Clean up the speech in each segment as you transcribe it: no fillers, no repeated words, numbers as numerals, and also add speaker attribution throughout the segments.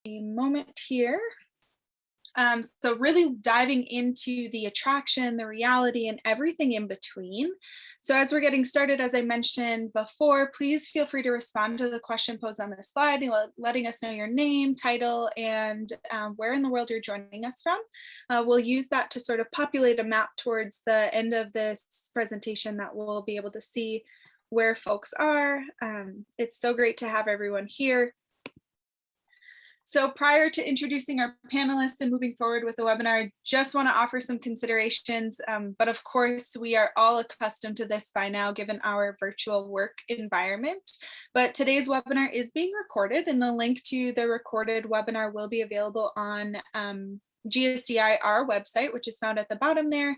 Speaker 1: a moment here. So really diving into the attraction, the reality, and everything in between. So as we're getting started, as I mentioned before, please feel free to respond to the question posed on the slide, letting us know your name, title, and where in the world you're joining us from. We'll use that to sort of populate a map towards the end of this presentation that we'll be able to see where folks are. It's so great to have everyone here. So prior to introducing our panelists and moving forward with the webinar, I just want to offer some considerations, but of course we are all accustomed to this by now given our virtual work environment. But today's webinar is being recorded, and the link to the recorded webinar will be available on GSDI, our website, which is found at the bottom there,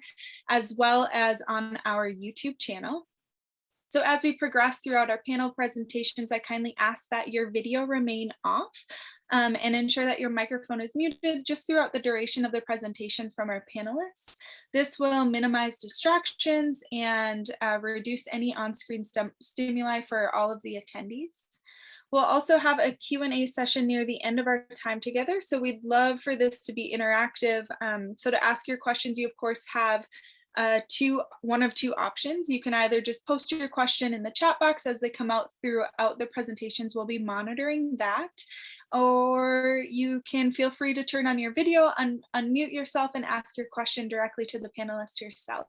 Speaker 1: as well as on our YouTube channel. So as we progress throughout our panel presentations, I kindly ask that your video remain off and ensure that your microphone is muted just throughout the duration of the presentations from our panelists. This will minimize distractions and reduce any on-screen stimuli for all of the attendees. We'll also have a Q&A session near the end of our time together, so we'd love for this to be interactive. So to ask your questions, you of course have one of two options. You can either just post your question in the chat box as they come out throughout the presentations. We'll be monitoring that, or you can feel free to turn on your video, unmute yourself, and ask your question directly to the panelist yourself.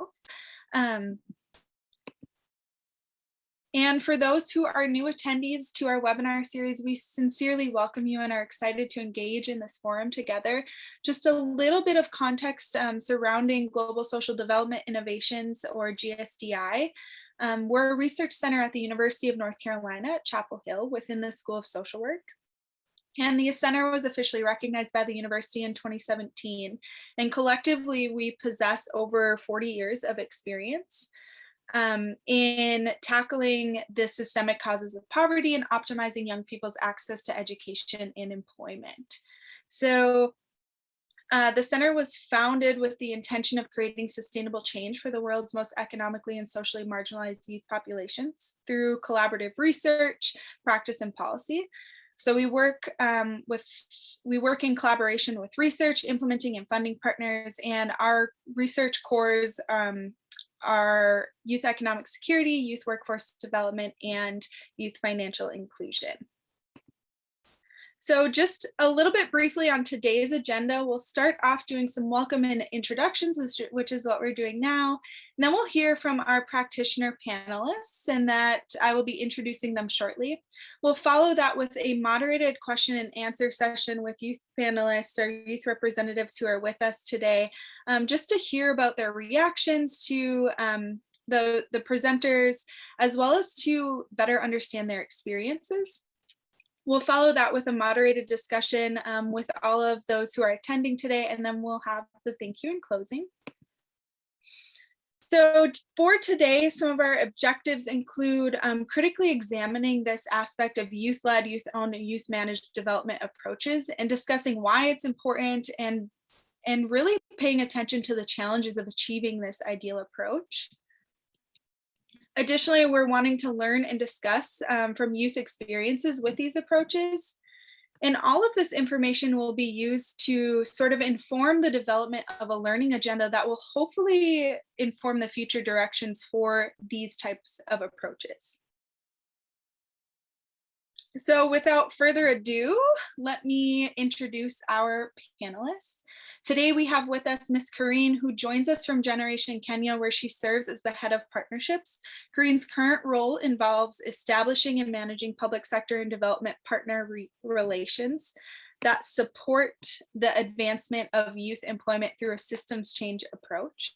Speaker 1: And for those who are new attendees to our webinar series, we sincerely welcome you and are excited to engage in this forum together. Just a little bit of context surrounding Global Social Development Innovations, or GSDI. We're a research center at the University of North Carolina at Chapel Hill within the School of Social Work. And the center was officially recognized by the university in 2017. And collectively, we possess over 40 years of experience in tackling the systemic causes of poverty and optimizing young people's access to education and employment. So the center was founded with the intention of creating sustainable change for the world's most economically and socially marginalized youth populations through collaborative research, practice, and policy. So we work in collaboration with research, implementing, and funding partners, and our research cores are youth economic security, youth workforce development, and youth financial inclusion. So just a little bit briefly on today's agenda, we'll start off doing some welcome and introductions, which is what we're doing now. And then we'll hear from our practitioner panelists, and that I will be introducing them shortly. We'll follow that with a moderated question and answer session with youth panelists or youth representatives who are with us today, just to hear about their reactions to the presenters, as well as to better understand their experiences. We'll follow that with a moderated discussion with all of those who are attending today, and then we'll have the thank you in closing. So for today, some of our objectives include critically examining this aspect of youth-led, youth-owned, and youth-managed development approaches, and discussing why it's important, and really paying attention to the challenges of achieving this ideal approach. Additionally, we're wanting to learn and discuss from youth experiences with these approaches. And all of this information will be used to sort of inform the development of a learning agenda that will hopefully inform the future directions for these types of approaches. So without further ado, let me introduce our panelists. Today we have with us Ms. Karine, who joins us from Generation Kenya, where she serves as the head of partnerships. Karine's current role involves establishing and managing public sector and development partner relations that support the advancement of youth employment through a systems change approach.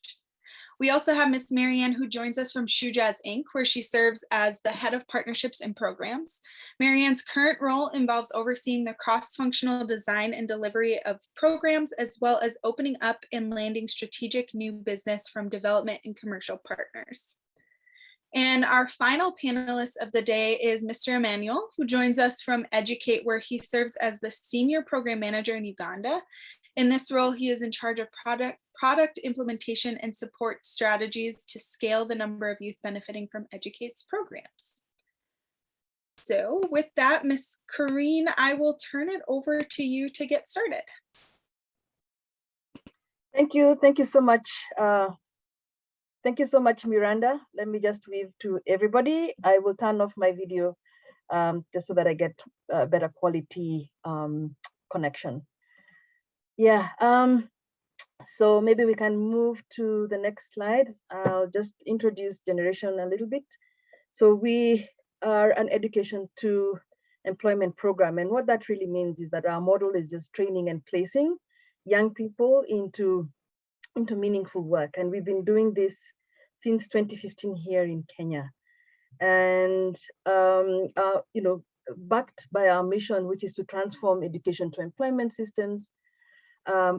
Speaker 1: We also have Ms. Marianne, who joins us from Shoe Jazz Inc., where she serves as the head of partnerships and programs. Marianne's current role involves overseeing the cross-functional design and delivery of programs, as well as opening up and landing strategic new business from development and commercial partners. And our final panelist of the day is Mr. Emmanuel, who joins us from Educate, where he serves as the senior program manager in Uganda. In this role, he is in charge of product implementation and support strategies to scale the number of youth benefiting from Educate's programs. So with that, Miss Corrine, I will turn it over to you to get started.
Speaker 2: Thank you so much. Thank you so much, Miranda. Let me just wave to everybody. I will turn off my video just so that I get better quality connection. Yeah, so maybe we can move to the next slide. I'll just introduce Generation a little bit. So we are an education to employment program. And what that really means is that our model is just training and placing young people into meaningful work. And we've been doing this since 2015 here in Kenya. And, backed by our mission, which is to transform education to employment systems,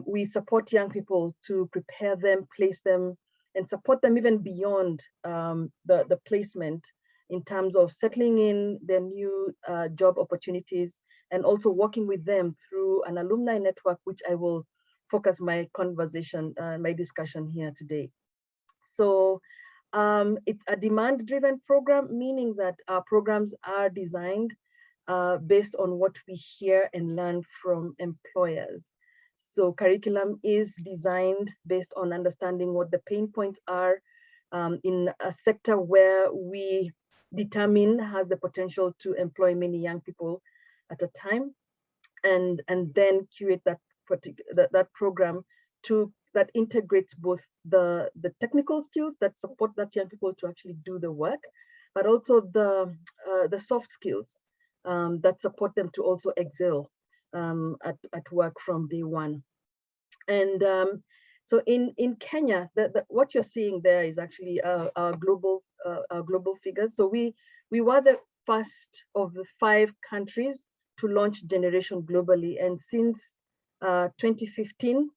Speaker 2: we support young people to prepare them, place them, and support them even beyond the placement in terms of settling in their new job opportunities, and also working with them through an alumni network, which I will focus my conversation, my discussion here today. So it's a demand-driven program, meaning that our programs are designed based on what we hear and learn from employers. So curriculum is designed based on understanding what the pain points are in a sector where we determine has the potential to employ many young people at a time, and then curate that program that integrates both the technical skills that support that young people to actually do the work, but also the soft skills that support them to also excel at work from day one. And so in Kenya, what you're seeing there is actually our global figures. So we were the first of the 5 countries to launch Generation globally, and since 2015,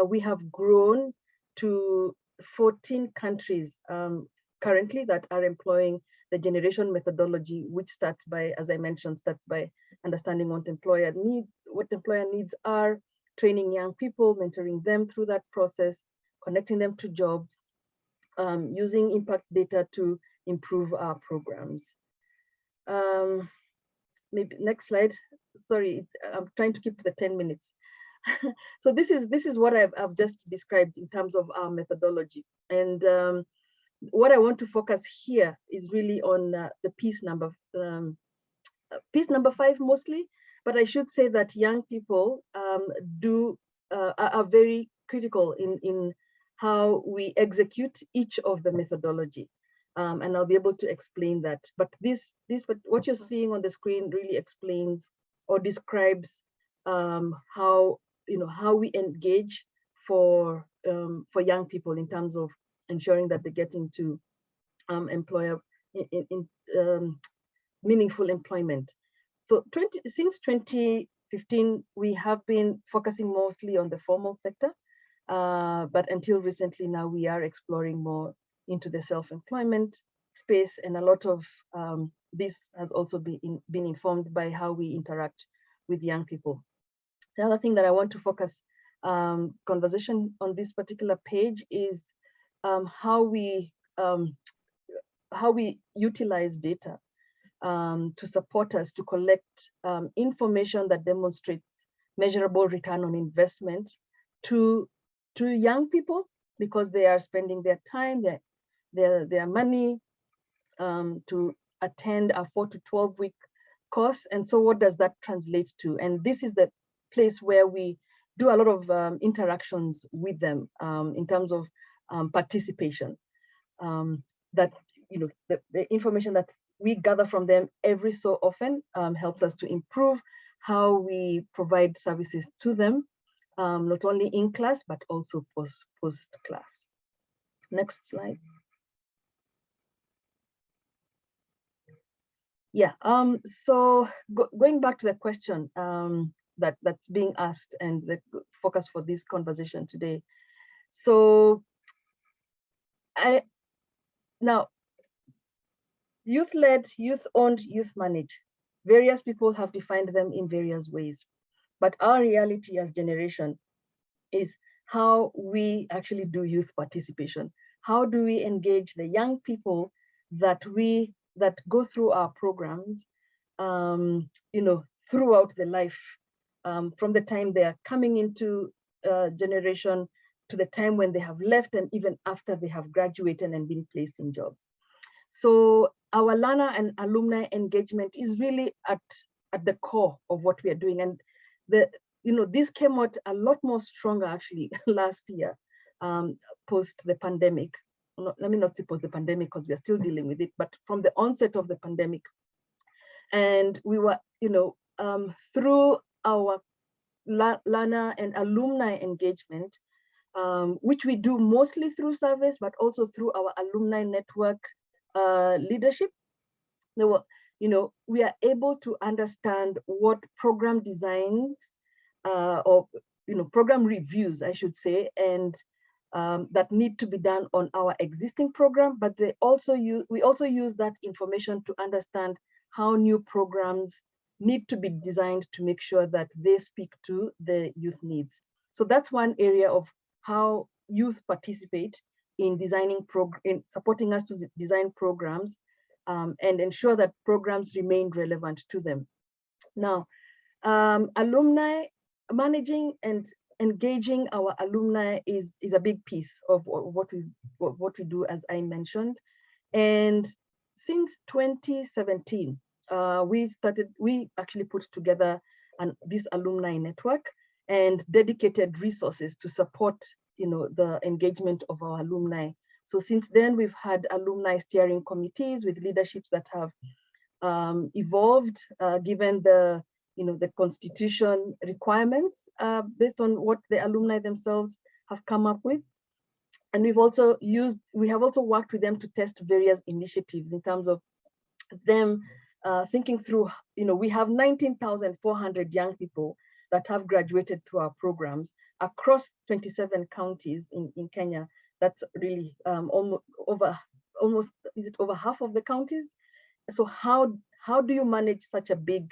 Speaker 2: we have grown to 14 countries currently that are employing the Generation methodology, which starts by, as I mentioned, understanding what employer needs are, training young people, mentoring them through that process, connecting them to jobs, using impact data to improve our programs. Maybe next slide. Sorry, I'm trying to keep to the 10 minutes. So this is what I've just described in terms of our methodology. And what I want to focus here is really on the piece number 5 mostly, but I should say that young people are very critical in how we execute each of the methodology. And I'll be able to explain that. But what you're seeing on the screen really explains or describes how we engage for young people in terms of ensuring that they get into employer in meaningful employment. So since 2015, we have been focusing mostly on the formal sector, but until recently now we are exploring more into the self-employment space, and a lot of this has also been informed by how we interact with young people. The other thing that I want to focus conversation on this particular page is how we utilize data to support us to collect information that demonstrates measurable return on investment to young people, because they are spending their time, their money to attend a 4 to 12 week course. And so what does that translate to? And this is the place where we do a lot of interactions with them in terms of participation. That the information that we gather from them every so often helps us to improve how we provide services to them, not only in class, but also post class. Next slide. Yeah, so going back to the question that's being asked and the focus for this conversation today. So now, youth-led, youth-owned, youth-managed. Various people have defined them in various ways, but our reality as generation is how we actually do youth participation. How do we engage the young people that go through our programs throughout the life, from the time they are coming into generation to the time when they have left, and even after they have graduated and been placed in jobs. So our learner and alumni engagement is really at the core of what we are doing. And this came out a lot more stronger actually last year, post the pandemic. Let me not say post the pandemic because we are still dealing with it, but from the onset of the pandemic. And we were, through our learner and alumni engagement, which we do mostly through surveys, but also through our alumni network leadership. We are able to understand what program designs or program reviews, I should say, and that need to be done on our existing program. But we also use that information to understand how new programs need to be designed to make sure that they speak to the youth needs. So that's one area of how youth participate in designing in supporting us to design programs and ensure that programs remain relevant to them. Now, alumni, managing and engaging our alumni is a big piece of what we do, as I mentioned. And since 2017, we actually put together this alumni network and dedicated resources to support the engagement of our alumni. So since then, we've had alumni steering committees with leaderships that have evolved given the constitution requirements based on what the alumni themselves have come up with. And we have also worked with them to test various initiatives in terms of them thinking through, we have 19,400 young people that have graduated through our programs across 27 counties in Kenya. That's really almost over half of the counties. So how do you manage such a big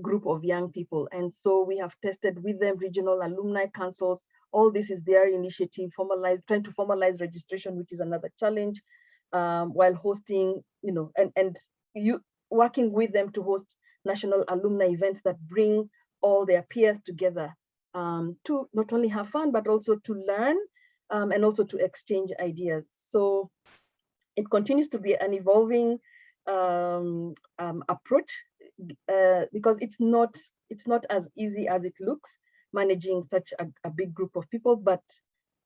Speaker 2: group of young people? And so we have tested with them regional alumni councils. All this is their initiative, trying to formalize registration, which is another challenge, while hosting, working with them to host national alumni events that bring all their peers together to not only have fun, but also to learn and also to exchange ideas. So it continues to be an evolving approach because it's not as easy as it looks managing such a big group of people, but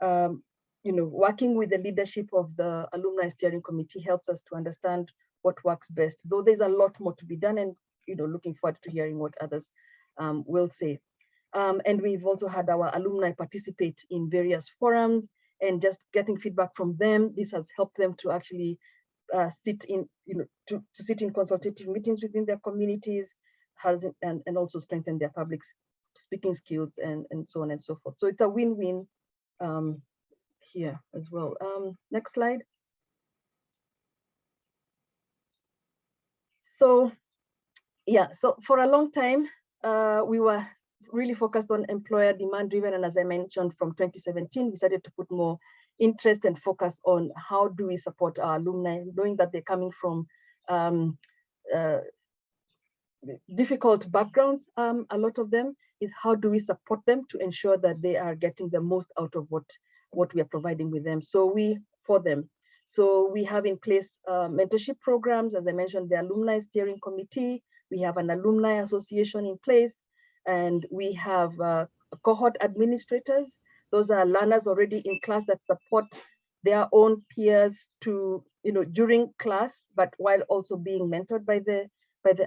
Speaker 2: working with the leadership of the alumni steering committee helps us to understand what works best, though there's a lot more to be done, and looking forward to hearing what others will say. And we've also had our alumni participate in various forums and just getting feedback from them. This has helped them to actually sit in, to sit in consultative meetings within their communities, and also strengthen their public speaking skills and so on and so forth. So it's a win-win here as well. Next slide. So yeah, so for a long time, we were really focused on employer demand driven. And as I mentioned, from 2017, we started to put more interest and focus on how do we support our alumni, knowing that they're coming from difficult backgrounds. A lot of them is how do we support them to ensure that they are getting the most out of what we are providing with them. So we have in place mentorship programs. As I mentioned, the alumni steering committee. We have an alumni association in place, and we have cohort administrators. Those are learners already in class that support their own peers to, during class, but while also being mentored by the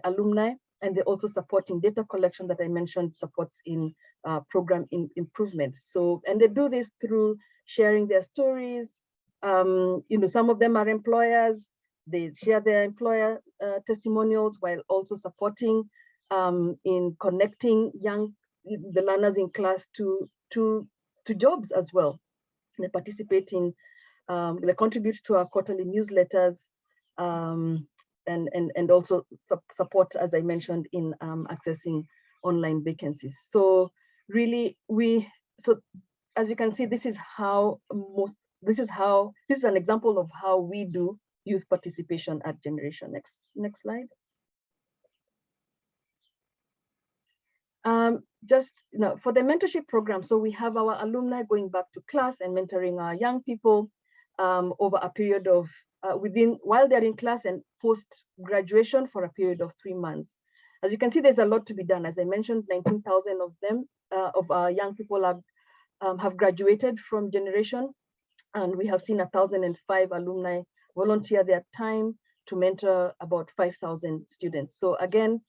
Speaker 2: alumni. And they're also supporting data collection that I mentioned, supports in program improvements. So, and they do this through sharing their stories. Some of them are employers. They share their employer testimonials while also supporting in connecting the learners in class to jobs as well. They participate in, they contribute to our quarterly newsletters, and also support, as I mentioned, in accessing online vacancies. So really, as you can see, this is an example of how we do youth participation at Generation. Next slide. Just for the mentorship program, so we have our alumni going back to class and mentoring our young people over a period of while they're in class and post graduation for a period of 3 months. As you can see, there's a lot to be done. As I mentioned, 19,000 of them, of our young people have graduated from generation, and we have seen 1,005 alumni volunteer their time to mentor about 5,000 students. So again,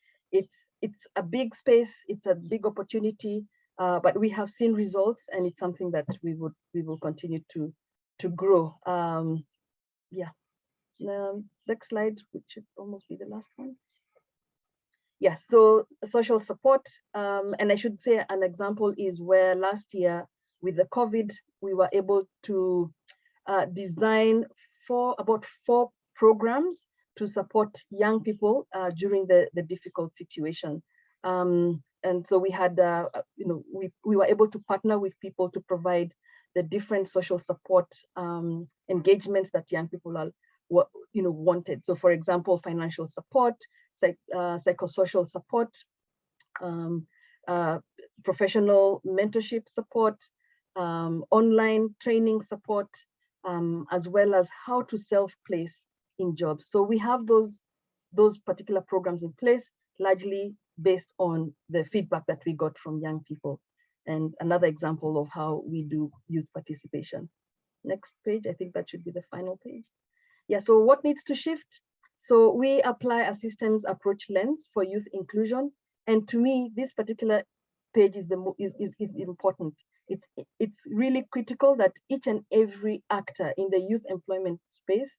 Speaker 2: it's a big space, it's a big opportunity, but we have seen results, and it's something that we will continue to grow. Yeah. Next slide, which should almost be the last one. Yeah, so social support, and I should say an example is where last year with the COVID, we were able to design about 4 programs to support young people during the difficult situation. And so we had, we were able to partner with people to provide the different social support engagements that young people are, wanted. So for example, financial support, psychosocial support, professional mentorship support, online training support, as well as how to self-place in jobs. So we have those particular programs in place, largely based on the feedback that we got from young people. And another example of how we do youth participation. Next page, I think that should be the final page. Yeah, so what needs to shift? So we apply a systems approach lens for youth inclusion. And to me, this particular page is important. It's really critical that each and every actor in the youth employment space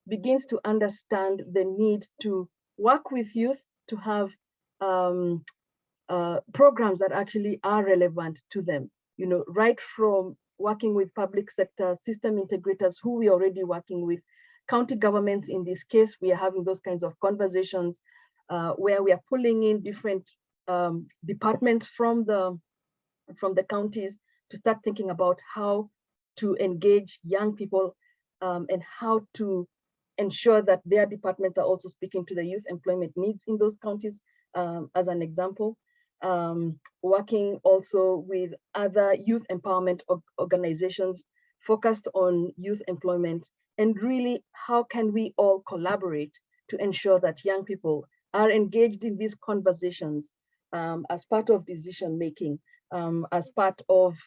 Speaker 2: begins to understand the need to work with youth to have programs that actually are relevant to them, right from working with public sector system integrators who we're already working with, county governments. In this case, we are having those kinds of conversations where we are pulling in different departments from the counties to start thinking about how to engage young people and how to ensure that their departments are also speaking to the youth employment needs in those counties, as an example. Working also with other youth empowerment organizations focused on youth employment, and really how can we all collaborate to ensure that young people are engaged in these conversations as part of decision making, as part of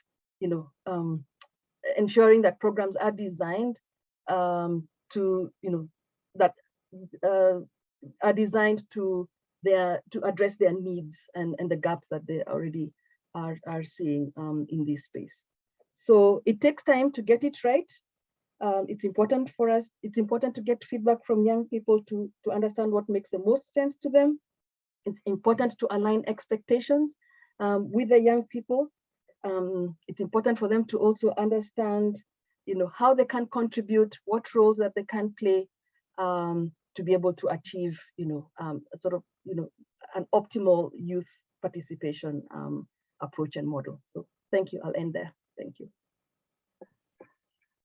Speaker 2: ensuring that programs are designed that are designed to address their needs and the gaps that they already are seeing in this space. So it takes time to get it right. It's important for us. It's important to get feedback from young people to understand what makes the most sense to them. It's important to align expectations with the young people. It's important for them to also understand, how they can contribute, what roles that they can play to be able to achieve, an optimal youth participation approach and model. So thank you. I'll end there. Thank you.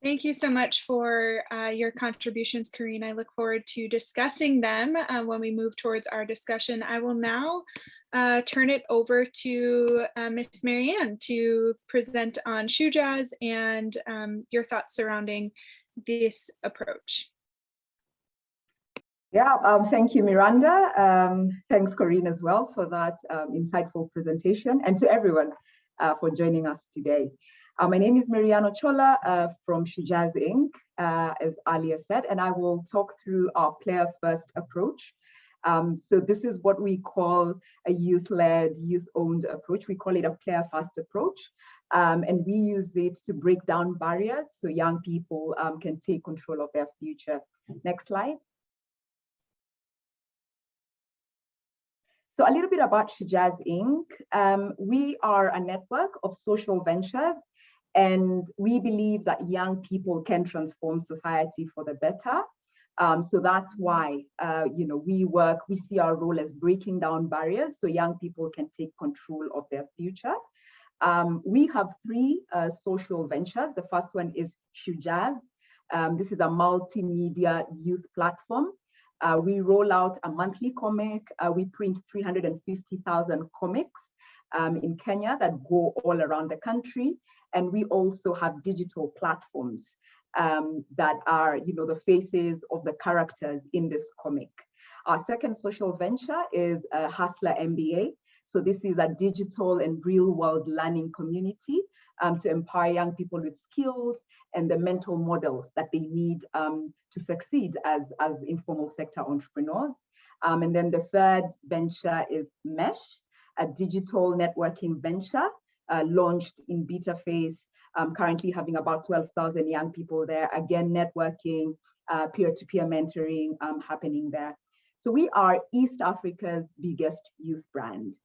Speaker 1: Thank you so much for your contributions, Karine. I look forward to discussing them when we move towards our discussion. I will now turn it over to Ms. Marianne to present on Shujaz and your thoughts surrounding this approach.
Speaker 3: Yeah, thank you, Miranda. Thanks, Karine, as well for that insightful presentation, and to everyone for joining us today. My name is Marianne Ochola from Shujaz Inc., as Alia said, and I will talk through our player-first approach. So this is what we call a youth-led, youth-owned approach. We call it a player-first approach, and we use it to break down barriers so young people can take control of their future. Next slide. So a little bit about Shujaz Inc. We are a network of social ventures, and we believe that young people can transform society for the better. So that's why, we see our role as breaking down barriers so young people can take control of their future. We have 3 social ventures. The first one is Shujaz. This is a multimedia youth platform. We roll out a monthly comic. We print 350,000 comics in Kenya that go all around the country. And we also have digital platforms that are, the faces of the characters in this comic. Our second social venture is Hustler MBA. So this is a digital and real world learning community to empower young people with skills and the mental models that they need to succeed as informal sector entrepreneurs. And then the third venture is Mesh, a digital networking venture launched in beta phase, currently having about 12,000 young people there. Again, networking, peer-to-peer mentoring happening there. So we are East Africa's biggest youth brand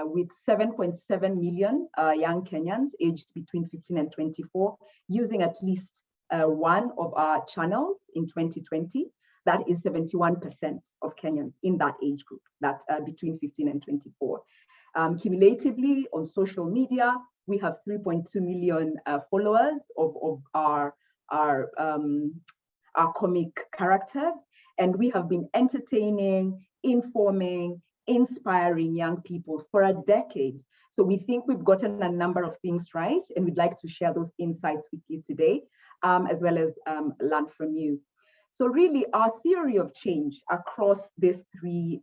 Speaker 3: with 7.7 million young Kenyans aged between 15 and 24 using at least one of our channels in 2020. That is 71% of Kenyans in that age group, that's between 15 and 24. Cumulatively on social media, we have 3.2 million followers of our comic characters, and we have been entertaining, informing, inspiring young people for a decade. So we think we've gotten a number of things right, and we'd like to share those insights with you today, as well as learn from you. So really, our theory of change across these three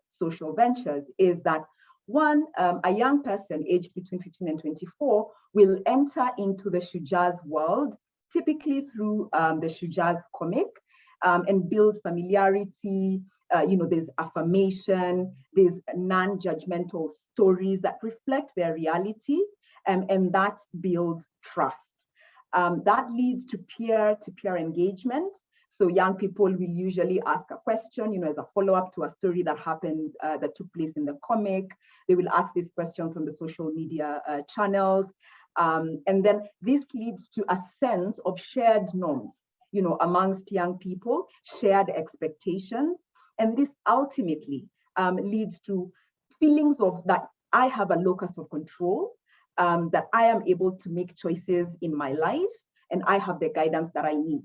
Speaker 3: social ventures is that one, a young person aged between 15 and 24 will enter into the Shujaz world, typically through the Shujaz comic, and build familiarity. There's affirmation, there's non-judgmental stories that reflect their reality, and that builds trust. That leads to peer-to-peer engagement. So young people will usually ask a question, as a follow-up to a story that happened, that took place in the comic. They will ask these questions on the social media channels. And then this leads to a sense of shared norms, amongst young people, shared expectations. And this ultimately leads to feelings of that I have a locus of control, that I am able to make choices in my life, and I have the guidance that I need.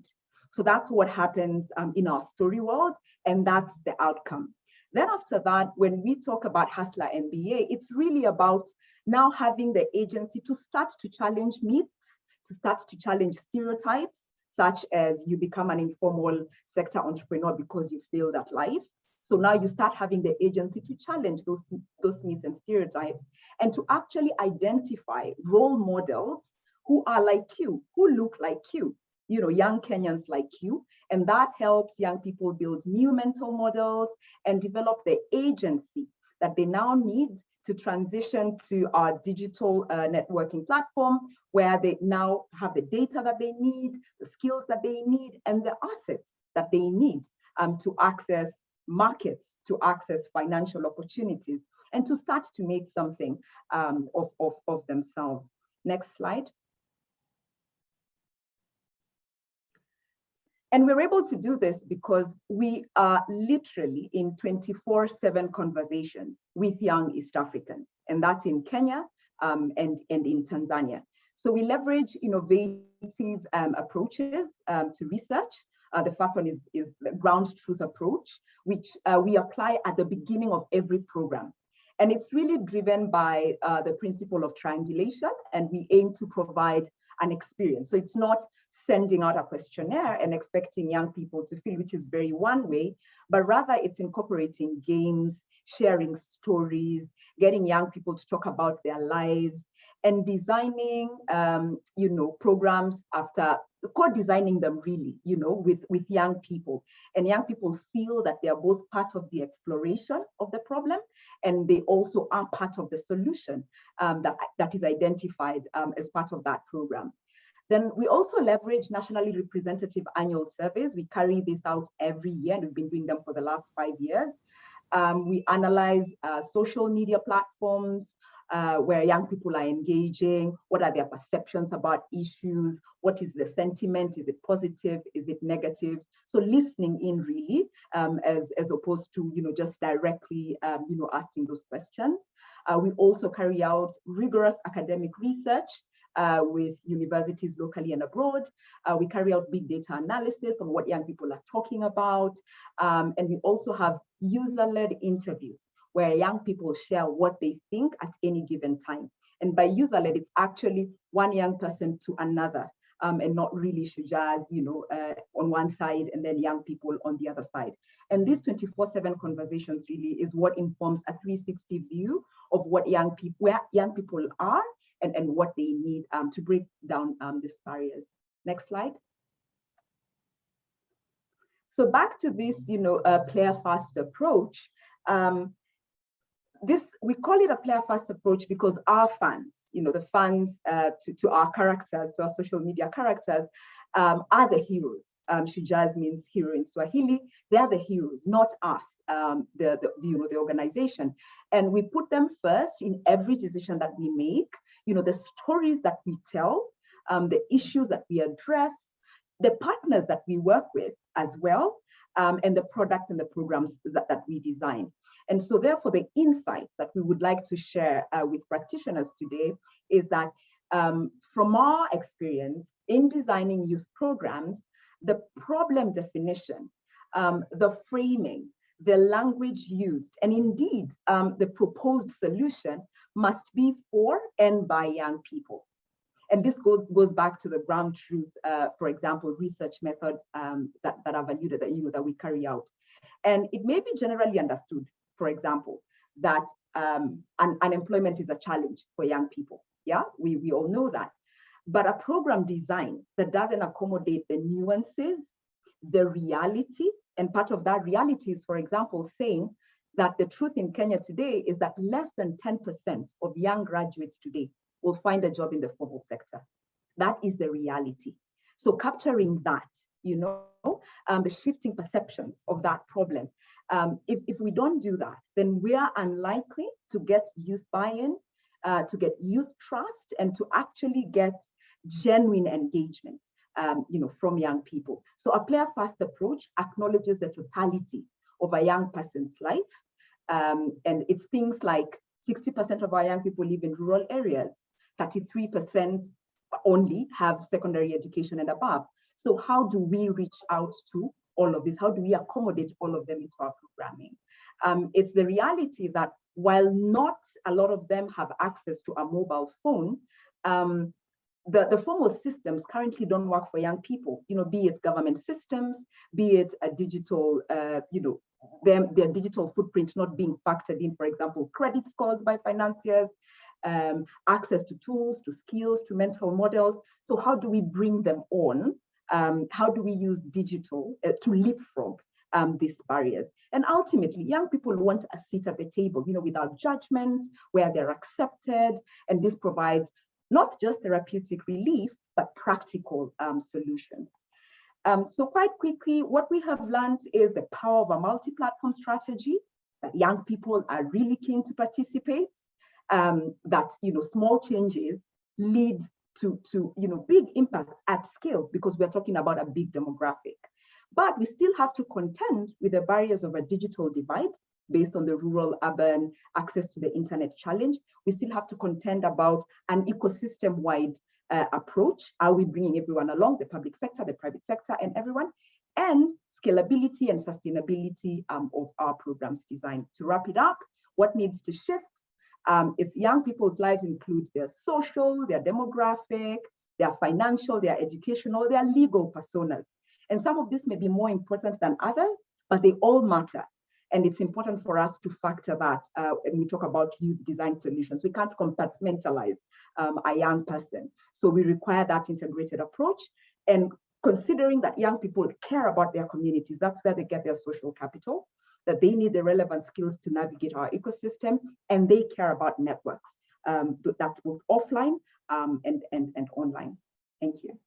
Speaker 3: So that's what happens in our story world, and that's the outcome. Then after that, when we talk about Hustler MBA, it's really about now having the agency to start to challenge myths, to start to challenge stereotypes, such as you become an informal sector entrepreneur because you failed at life. So now you start having the agency to challenge those myths and stereotypes, and to actually identify role models who are like you, who look like you, young Kenyans like you. And that helps young people build new mental models and develop the agency that they now need to transition to our digital networking platform, where they now have the data that they need, the skills that they need, and the assets that they need to access markets, to access financial opportunities, and to start to make something of themselves. Next slide. And we're able to do this because we are literally in 24/7 conversations with young East Africans, and that's in Kenya and in Tanzania. So we leverage innovative approaches to research. The first one is the ground truth approach, which we apply at the beginning of every program. And it's really driven by the principle of triangulation, and we aim to provide an experience. So it's not sending out a questionnaire and expecting young people to fill, which is very one way, but rather it's incorporating games, sharing stories, getting young people to talk about their lives, and designing, programs after co-designing them really, with young people. And young people feel that they are both part of the exploration of the problem, and they also are part of the solution that is identified as part of that program. Then we also leverage nationally representative annual surveys. We carry this out every year, and we've been doing them for the last 5 years. We analyze social media platforms where young people are engaging. What are their perceptions about issues? What is the sentiment? Is it positive? Is it negative? So listening in really, as opposed to just directly asking those questions. We also carry out rigorous academic research with universities locally and abroad. We carry out big data analysis on what young people are talking about. And we also have user-led interviews where young people share what they think at any given time. And by user-led, it's actually one young person to another, and not really Shujaz, on one side and then young people on the other side. And these 24/7 conversations really is what informs a 360 view of what where young people are and what they need to break down these barriers. Next slide. So back to this, player first approach. We call it a player first approach because our fans, the fans to our characters, to our social media characters, are the heroes. Shujaz means hero in Swahili. They are the heroes, not us, the organization. And we put them first in every decision that we make. The stories that we tell, the issues that we address, the partners that we work with as well, and the products and the programs that we design. And so therefore, the insights that we would like to share with practitioners today is that from our experience in designing youth programs, the problem definition, the framing, the language used, and indeed the proposed solution must be for and by young people. And this goes back to the ground truth, for example, research methods that are valued that we carry out. And it may be generally understood, for example, that unemployment is a challenge for young people. Yeah, we all know that. But a program design that doesn't accommodate the nuances, the reality, and part of that reality is, for example, saying that the truth in Kenya today is that less than 10% of young graduates today will find a job in the formal sector. That is the reality. So capturing that, the shifting perceptions of that problem. If we don't do that, then we are unlikely to get youth buy-in, to get youth trust, and to actually get genuine engagement, from young people. So a player-first approach acknowledges the totality of a young person's life, and it's things like 60% of our young people live in rural areas, 33% only have secondary education and above. So how do we reach out to all of this? How do we accommodate all of them into our programming? It's the reality that while not a lot of them have access to a mobile phone, the formal systems currently don't work for young people, be it government systems, be it a digital, their digital footprint not being factored in, for example, credit scores by financiers, access to tools, to skills, to mental models. So how do we bring them on? How do we use digital to leapfrog these barriers? And ultimately, young people want a seat at the table, without judgment, where they're accepted. And this provides not just therapeutic relief, but practical solutions. So quite quickly, what we have learned is the power of a multi-platform strategy, that young people are really keen to participate, that small changes lead to big impacts at scale, because we're talking about a big demographic. But we still have to contend with the barriers of a digital divide based on the rural-urban access to the internet challenge. We still have to contend about an ecosystem-wide approach. Are we bringing everyone along, the public sector, the private sector, and everyone? And scalability and sustainability of our programs design. To wrap it up, what needs to shift is young people's lives include their social, their demographic, their financial, their educational, their legal personas. And some of this may be more important than others, but they all matter. And it's important for us to factor that when we talk about youth design solutions. We can't compartmentalize a young person. So we require that integrated approach. And considering that young people care about their communities, that's where they get their social capital, that they need the relevant skills to navigate our ecosystem, and they care about networks. That's both offline and online. Thank you.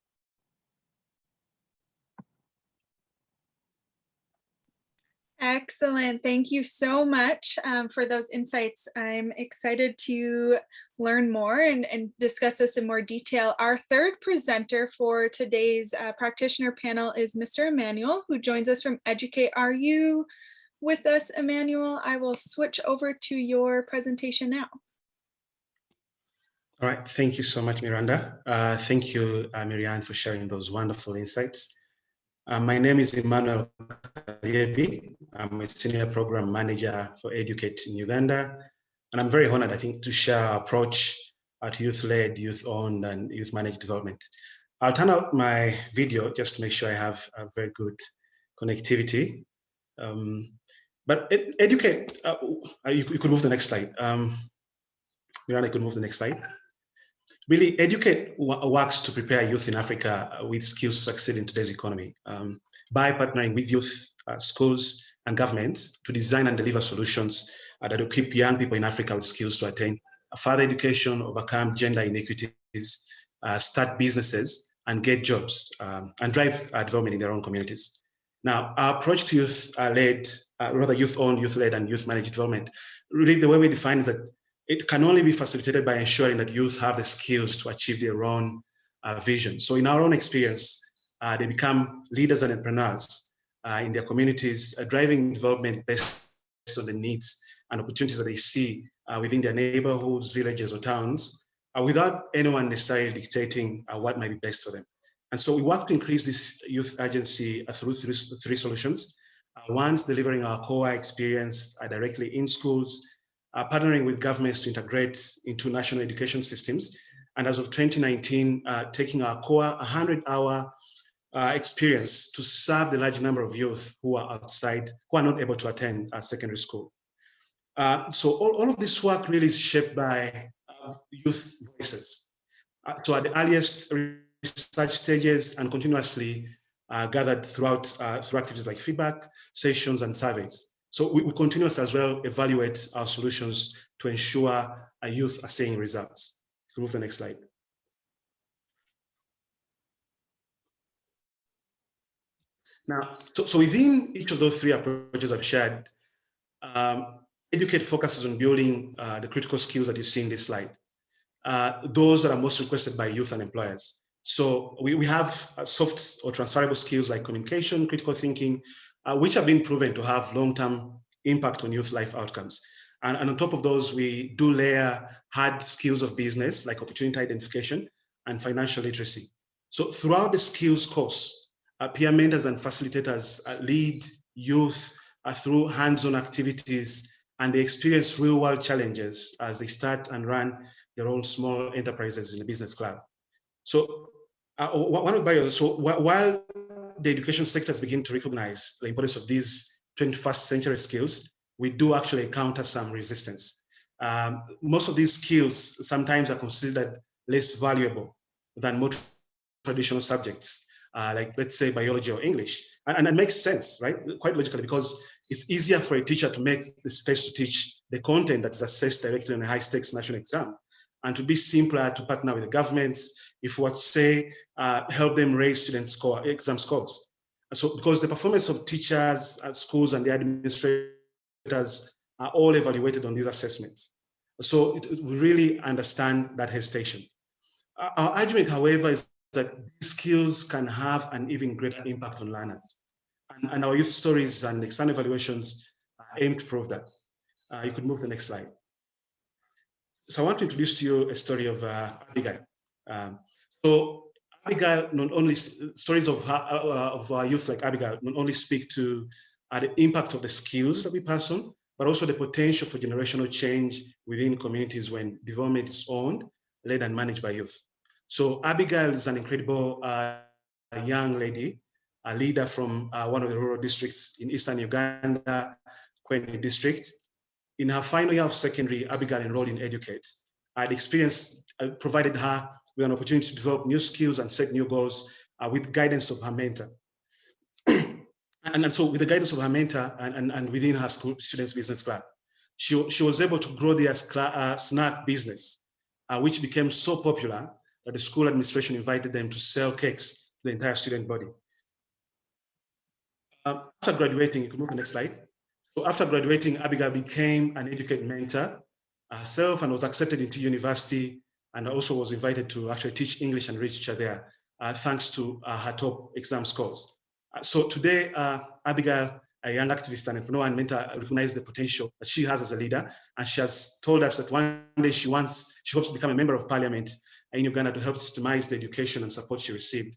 Speaker 1: Excellent. Thank you so much for those insights. I'm excited to learn more and discuss this in more detail. Our third presenter for today's practitioner panel is Mr. Emmanuel, who joins us from Educate. Are you with us, Emmanuel? I will switch over to your presentation now.
Speaker 4: All right. Thank you so much, Miranda. Thank you, Marianne, for sharing those wonderful insights. My name is Emmanuel Kalievi. I'm a senior program manager for Educate in Uganda. And I'm very honored, I think, to share our approach at youth-led, youth-owned, and youth-managed development. I'll turn out my video just to make sure I have a very good connectivity. But Educate, you could move the next slide. Miranda, you could move the next slide. Really, Educate works to prepare youth in Africa with skills to succeed in today's economy by partnering with youth, schools, and governments to design and deliver solutions that will equip young people in Africa with skills to attain further education, overcome gender inequities, start businesses, and get jobs, and drive development in their own communities. Now, our approach to youth-led, rather youth-owned, youth-led, and youth-managed development, really the way we define is that it can only be facilitated by ensuring that youth have the skills to achieve their own vision. So in our own experience, they become leaders and entrepreneurs in their communities, driving development based on the needs and opportunities that they see within their neighborhoods, villages, or towns, without anyone necessarily dictating what might be best for them. And so we work to increase this youth agency through three solutions. One's delivering our core experience directly in schools, partnering with governments to integrate into national education systems. And as of 2019, taking our core 100-hour experience to serve the large number of youth who are outside, who are not able to attend secondary school. So all of this work really is shaped by youth voices. So at the earliest research stages and continuously gathered through activities like feedback, sessions, and surveys. So we continuously as well evaluate our solutions to ensure our youth are seeing results. You can move to the next slide. Now, so within each of those three approaches I've shared, Educate focuses on building the critical skills that you see in this slide. Those that are most requested by youth and employers. So we have soft or transferable skills like communication, critical thinking, which have been proven to have long-term impact on youth life outcomes. And on top of those, we do layer hard skills of business like opportunity identification and financial literacy. So throughout the skills course, peer mentors and facilitators lead youth through hands-on activities, and they experience real-world challenges as they start and run their own small enterprises in the business club. So one of the barriers, so while the education sectors begin to recognize the importance of these 21st century skills, we do actually encounter some resistance. Most of these skills sometimes are considered less valuable than more traditional subjects, like let's say biology or English. And it makes sense, right? Quite logically, because it's easier for a teacher to make the space to teach the content that is assessed directly on a high stakes national exam, and to be simpler to partner with the governments if what say help them raise student exam scores. So because the performance of teachers at schools and the administrators are all evaluated on these assessments. So we really understand that hesitation. Our argument, however, is that these skills can have an even greater impact on learners. And our youth stories and external evaluations aim to prove that. You could move to the next slide. So I want to introduce to you a story of Abigail. So Abigail, not only stories of our youth like Abigail, not only speak to the impact of the skills that we pass on, but also the potential for generational change within communities when development is owned, led, and managed by youth. So Abigail is an incredible young lady, a leader from one of the rural districts in eastern Uganda, Kweni district. In her final year of secondary, Abigail enrolled in Educate. The experience provided her with an opportunity to develop new skills and set new goals with guidance of her mentor. And so with the guidance of her mentor and within her school students business club, she was able to grow their snack business, which became so popular that the school administration invited them to sell cakes to the entire student body. After graduating, you can move to the next slide. So after graduating, Abigail became an Educate mentor herself and was accepted into university, and also was invited to actually teach English and literature there, thanks to her top exam scores. So today, Abigail, a young activist and entrepreneur and mentor, recognizes the potential that she has as a leader, and she has told us that one day she hopes to become a member of parliament in Uganda to help systemize the education and support she received,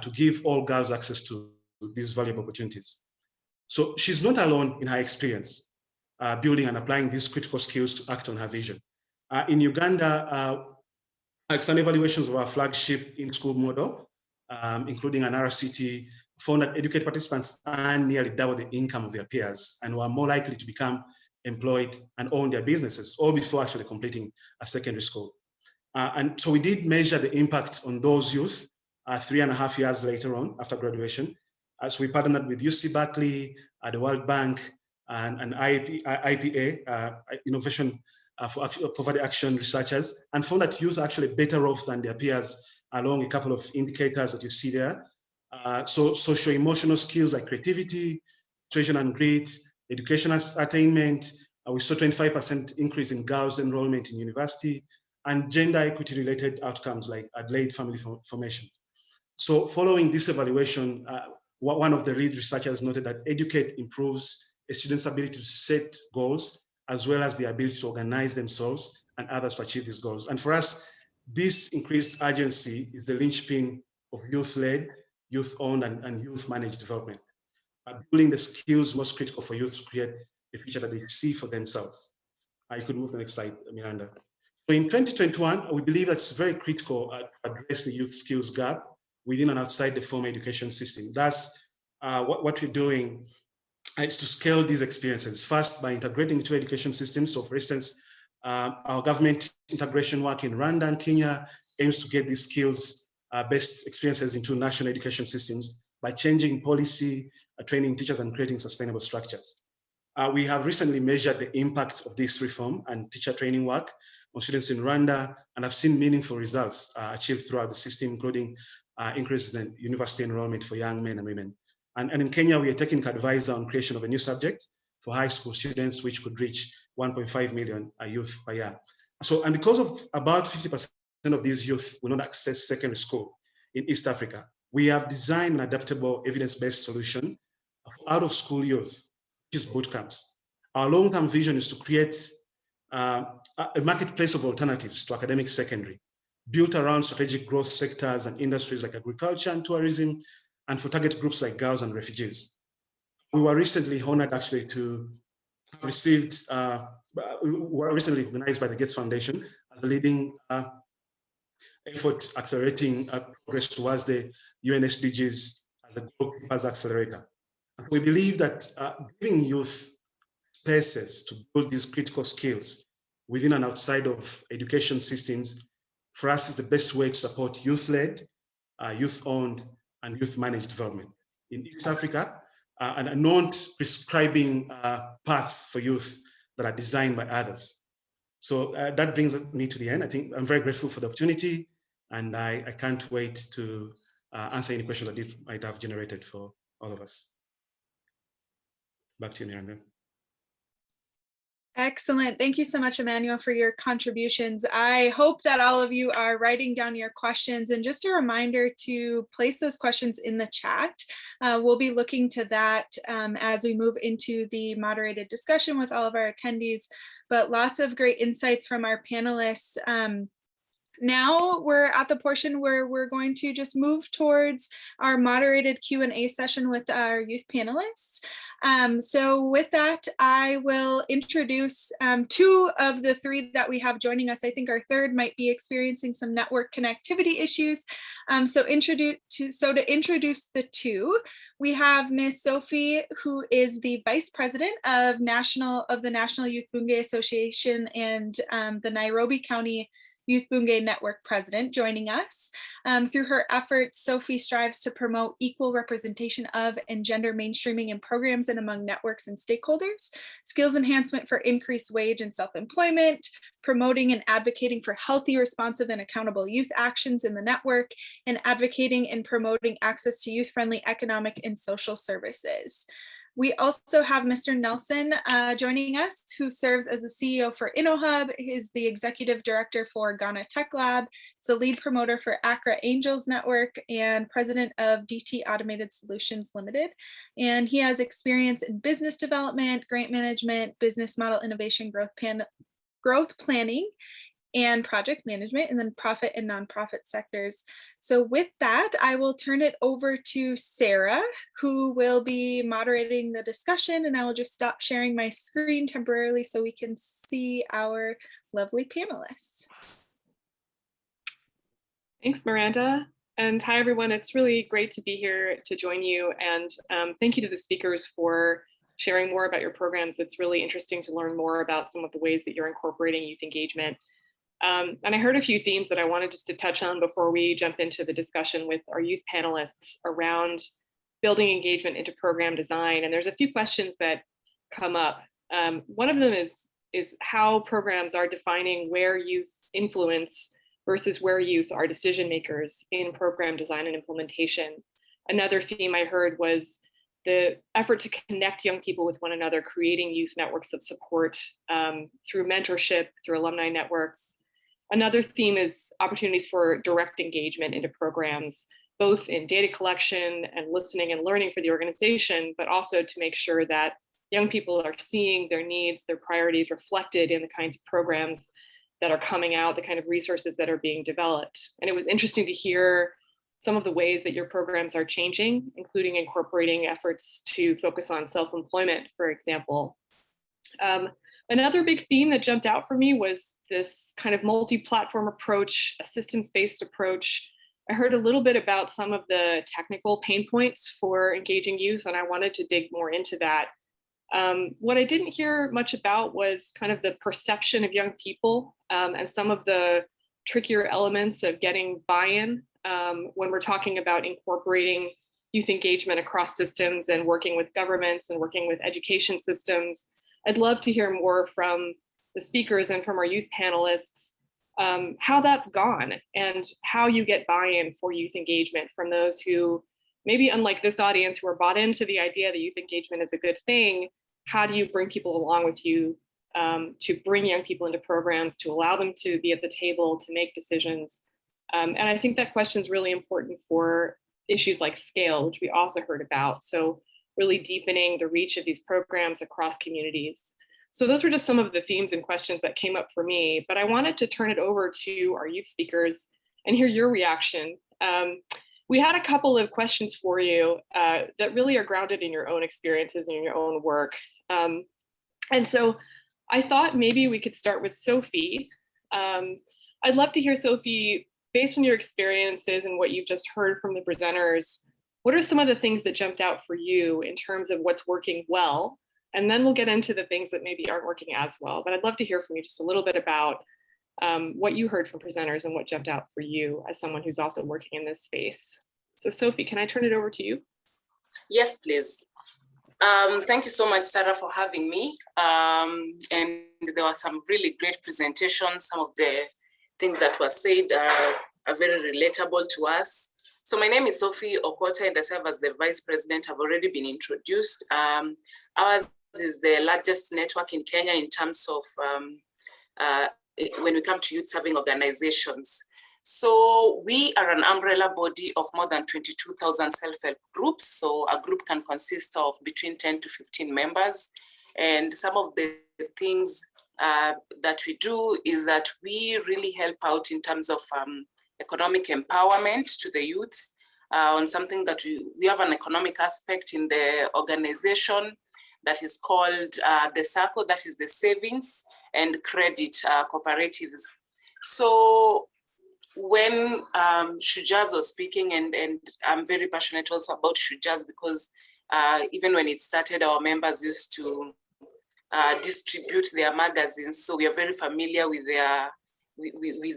Speaker 4: to give all girls access to these valuable opportunities. So she's not alone in her experience building and applying these critical skills to act on her vision. In Uganda, external evaluations of our flagship in-school model, including an RCT, found that educated participants earn nearly double the income of their peers and were more likely to become employed and own their businesses, all before actually completing a secondary school. And so we did measure the impact on those youth 3.5 years later on after graduation. So we partnered with UC Berkeley, the World Bank, and IPA, Innovation for Poverty Action Researchers, and found that youth are actually better off than their peers along a couple of indicators that you see there. So socio-emotional skills like creativity, persuasion and grit, educational attainment. We saw 25% increase in girls' enrollment in university, and gender equity-related outcomes like delayed family formation. So following this evaluation, one of the lead researchers noted that Educate improves a student's ability to set goals, as well as the ability to organize themselves and others to achieve these goals. And for us, this increased urgency is the linchpin of youth-led, youth-owned, and youth-managed development, building the skills most critical for youth to create a future that they see for themselves. You could move to the next slide, Miranda. So in 2021, we believe that's very critical to address the youth skills gap within and outside the formal education system. Thus, what we're doing is to scale these experiences, first by integrating into education systems. So for instance, our government integration work in Rwanda and Kenya aims to get these skills based experiences into national education systems by changing policy, training teachers, and creating sustainable structures. We have recently measured the impact of this reform and teacher training work on students in Rwanda, and have seen meaningful results achieved throughout the system, including increases in university enrollment for young men and women. And in Kenya, we are taking advisor on creation of a new subject for high school students, which could reach 1.5 million youth per year. So, and because of about 50% of these youth will not access secondary school in East Africa, we have designed an adaptable evidence-based solution for out-of-school youth, which is boot camps. Our long-term vision is to create a marketplace of alternatives to academic secondary, built around strategic growth sectors and industries like agriculture and tourism, and for target groups like girls and refugees. We were recently honored actually to have received, we were recently recognized by the Gates Foundation as the leading effort accelerating progress towards the UN SDGs, the Goalkeepers Accelerator. We believe that giving youth spaces to build these critical skills within and outside of education systems, for us, is the best way to support youth-led, youth-owned, and youth-managed development in East Africa, and not prescribing paths for youth that are designed by others. So that brings me to the end. I think I'm very grateful for the opportunity, and I can't wait to answer any questions that it might have generated for all of us. Back to you, Miranda.
Speaker 1: Excellent. Thank you so much, Emmanuel, for your contributions. I hope that all of you are writing down your questions, and just a reminder to place those questions in the chat. We'll be looking to that as we move into the moderated discussion with all of our attendees, but lots of great insights from our panelists. Now we're at the portion where we're going to just move towards our moderated Q&A session with our youth panelists. So with that, I will introduce two of the three that we have joining us. I think our third might be experiencing some network connectivity issues. So to introduce the two, we have Ms. Sophie, who is the Vice President of the National Youth Bunge Association and the Nairobi County Youth Bunge Network President, joining us. Through her efforts, Sophie strives to promote equal representation of and gender mainstreaming in programs and among networks and stakeholders, skills enhancement for increased wage and self-employment, promoting and advocating for healthy, responsive, and accountable youth actions in the network, and advocating and promoting access to youth-friendly economic and social services. We also have Mr. Nelson joining us, who serves as the CEO for InnoHub. He is the Executive Director for Ghana Tech Lab, is the lead promoter for Accra Angels Network, and President of DT Automated Solutions Limited. And he has experience in business development, grant management, business model innovation, growth planning, and project management in the profit and nonprofit sectors. So with that, I will turn it over to Sarah, who will be moderating the discussion, and I will just stop sharing my screen temporarily so we can see our lovely panelists.
Speaker 5: Thanks, Miranda. And hi, everyone. It's really great to be here to join you. And thank you to the speakers for sharing more about your programs. It's really interesting to learn more about some of the ways that you're incorporating youth engagement. And I heard a few themes that I wanted just to touch on before we jump into the discussion with our youth panelists around building engagement into program design. And there's a few questions that come up. One of them is how programs are defining where youth influence versus where youth are decision makers in program design and implementation. Another theme I heard was the effort to connect young people with one another, creating youth networks of support through mentorship, through alumni networks. Another theme is opportunities for direct engagement into programs, both in data collection and listening and learning for the organization, but also to make sure that young people are seeing their needs, their priorities reflected in the kinds of programs that are coming out, the kind of resources that are being developed. And it was interesting to hear some of the ways that your programs are changing, including incorporating efforts to focus on self-employment, for example. Another big theme that jumped out for me was this kind of multi-platform approach, a systems-based approach. I heard a little bit about some of the technical pain points for engaging youth, and I wanted to dig more into that. What I didn't hear much about was kind of the perception of young people and some of the trickier elements of getting buy-in when we're talking about incorporating youth engagement across systems and working with governments and working with education systems. I'd love to hear more from the speakers and from our youth panelists, how that's gone and how you get buy-in for youth engagement from those who maybe, unlike this audience, who are bought into the idea that youth engagement is a good thing. How do you bring people along with you to bring young people into programs, to allow them to be at the table, to make decisions? And I think that question is really important for issues like scale, which we also heard about. So really deepening the reach of these programs across communities. So those were just some of the themes and questions that came up for me, but I wanted to turn it over to our youth speakers and hear your reaction. We had a couple of questions for you that really are grounded in your own experiences and in your own work. And so I thought maybe we could start with Sophie. I'd love to hear, Sophie, based on your experiences and what you've just heard from the presenters, what are some of the things that jumped out for you in terms of what's working well? And then we'll get into the things that maybe aren't working as well. But I'd love to hear from you just a little bit about what you heard from presenters and what jumped out for you as someone who's also working in this space. So Sophie, can I turn it over to you?
Speaker 6: Yes, please. Thank you so much, Sarah, for having me. And there were some really great presentations. Some of the things that were said are very relatable to us. So my name is Sophie Okota, and I serve as the Vice President. I've already been introduced. Ours is the largest network in Kenya in terms of when we come to youth serving organizations. So we are an umbrella body of more than 22,000 self-help groups. So a group can consist of between 10 to 15 members. And some of the things that we do is that we really help out in terms of economic empowerment to the youths on something that we have an economic aspect in the organization that is called the circle, that is the savings and credit cooperatives. So when Shujaz was speaking, and I'm very passionate also about Shujaz because even when it started, our members used to distribute their magazines. So we are very familiar with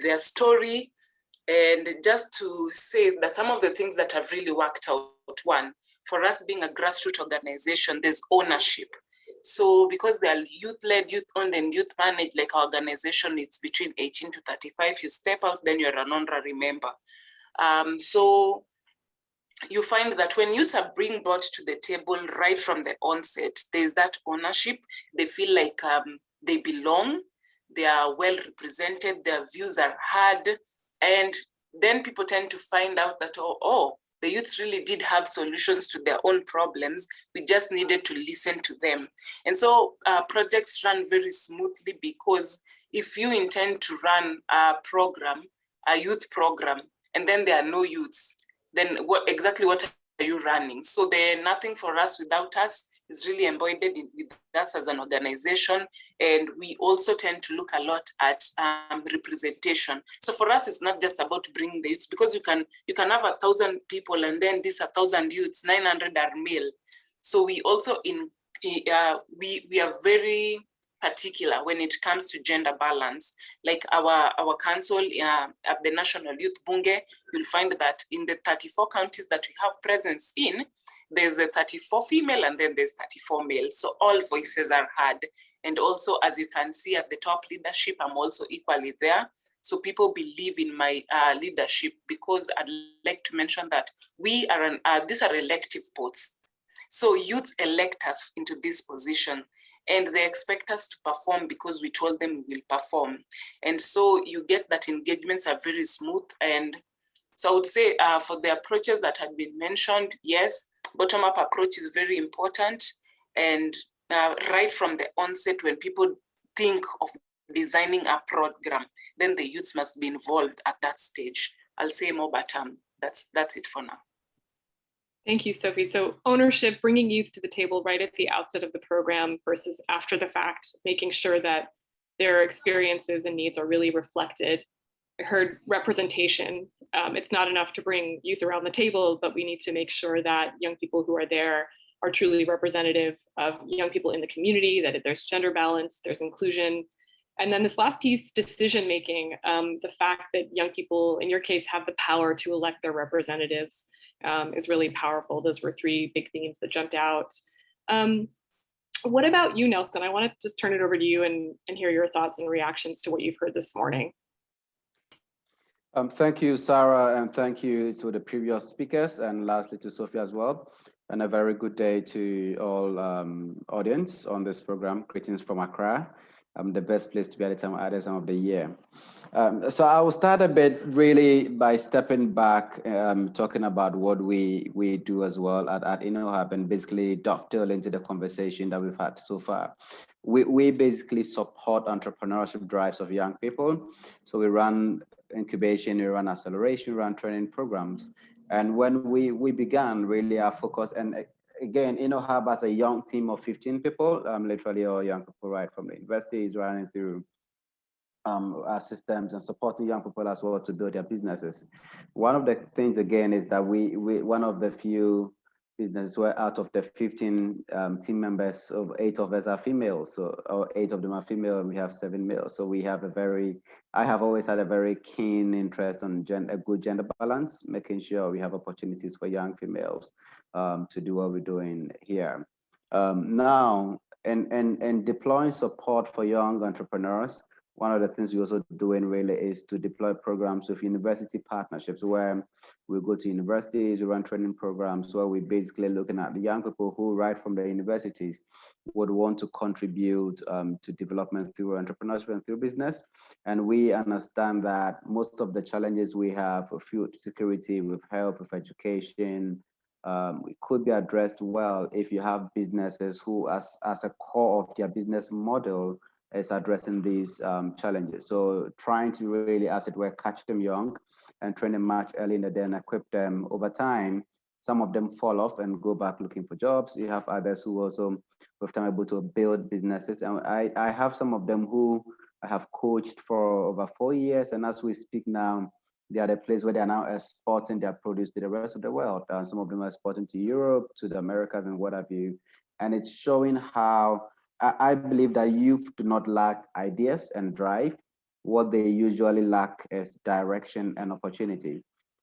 Speaker 6: their story. And just to say that some of the things that have really worked out, one, for us being a grassroots organization, there's ownership. So because they are youth-led, youth-owned, and youth-managed, like our organization, it's between 18 to 35. You step out, then you're an honorary member. So you find that when youths are being brought to the table right from the onset, there's that ownership. They feel like they belong, they are well represented, their views are heard, and then people tend to find out that, oh, the youths really did have solutions to their own problems. We just needed to listen to them. And so projects run very smoothly because if you intend to run a program, a youth program, and then there are no youths, then exactly what are you running? So the nothing for us without us is really embedded with us as an organization. And we also tend to look a lot at representation. So for us, it's not just about bringing the youths, because you can have 1,000 people and then these 1,000 youths, 900 are male. So we also we are very particular when it comes to gender balance. Like our council at the National Youth Bunge, you'll find that in the 34 counties that we have presence in, there's the 34 female and then there's 34 male. So all voices are heard. And also, as you can see at the top leadership, I'm also equally there. So people believe in my leadership, because I'd like to mention that we are these are elective posts. So youths elect us into this position, and they expect us to perform because we told them we will perform. And so you get that engagements are very smooth. And so I would say for the approaches that had been mentioned, yes, bottom-up approach is very important. And right from the onset, when people think of designing a program, then the youths must be involved at that stage. I'll say more, but that's it for now.
Speaker 5: Thank you, Sophie. So ownership, bringing youth to the table right at the outset of the program versus after the fact, making sure that their experiences and needs are really reflected. I heard representation. It's not enough to bring youth around the table, but we need to make sure that young people who are there are truly representative of young people in the community, that there's gender balance, there's inclusion. And then this last piece, decision-making, the fact that young people, in your case, have the power to elect their representatives is really powerful. Those were three big themes that jumped out. What about you, Nelson? I want to just turn it over to you and hear your thoughts and reactions to what you've heard this morning.
Speaker 7: Thank you, Sarah, and thank you to the previous speakers, and lastly to Sophie as well. And a very good day to all audience on this program. Greetings from Accra. The best place to be at the time of the year. So I will start a bit really by stepping back, talking about what we do as well at InnoHub, and basically dovetail into the conversation that we've had so far. We basically support entrepreneurship drives of young people. So we run incubation, we run acceleration, we run training programs. And when we began, really our focus, and again, InnoHub as a young team of 15 people, literally all young people right from the universities, running through our systems and supporting young people as well to build their businesses. One of the things, again, is that we one of the few businesses where out of the 15 team members, of 8 of us are females, or 8 of them are female, and we have 7 males. So we have I have always had a very keen interest on a good gender balance, making sure we have opportunities for young females to do what we're doing here. Now, and deploying support for young entrepreneurs, one of the things we're also doing really is to deploy programs with university partnerships, where we go to universities, we run training programs where we're basically looking at the young people who, right from the universities, would want to contribute to development through entrepreneurship and through business. And we understand that most of the challenges we have with food security, with health, with education, it could be addressed well if you have businesses who, as a core of their business model, is addressing these challenges. So trying to really, as it were, catch them young and train them much early in the day and equip them over time. Some of them fall off and go back looking for jobs. You have others who also, with time, able to build businesses. And I have some of them who I have coached for over 4 years. And as we speak now, they are the place where they are now exporting their produce to the rest of the world. Some of them are exporting to Europe, to the Americas, and what have you. And it's showing how I believe that youth do not lack ideas and drive. What they usually lack is direction and opportunity.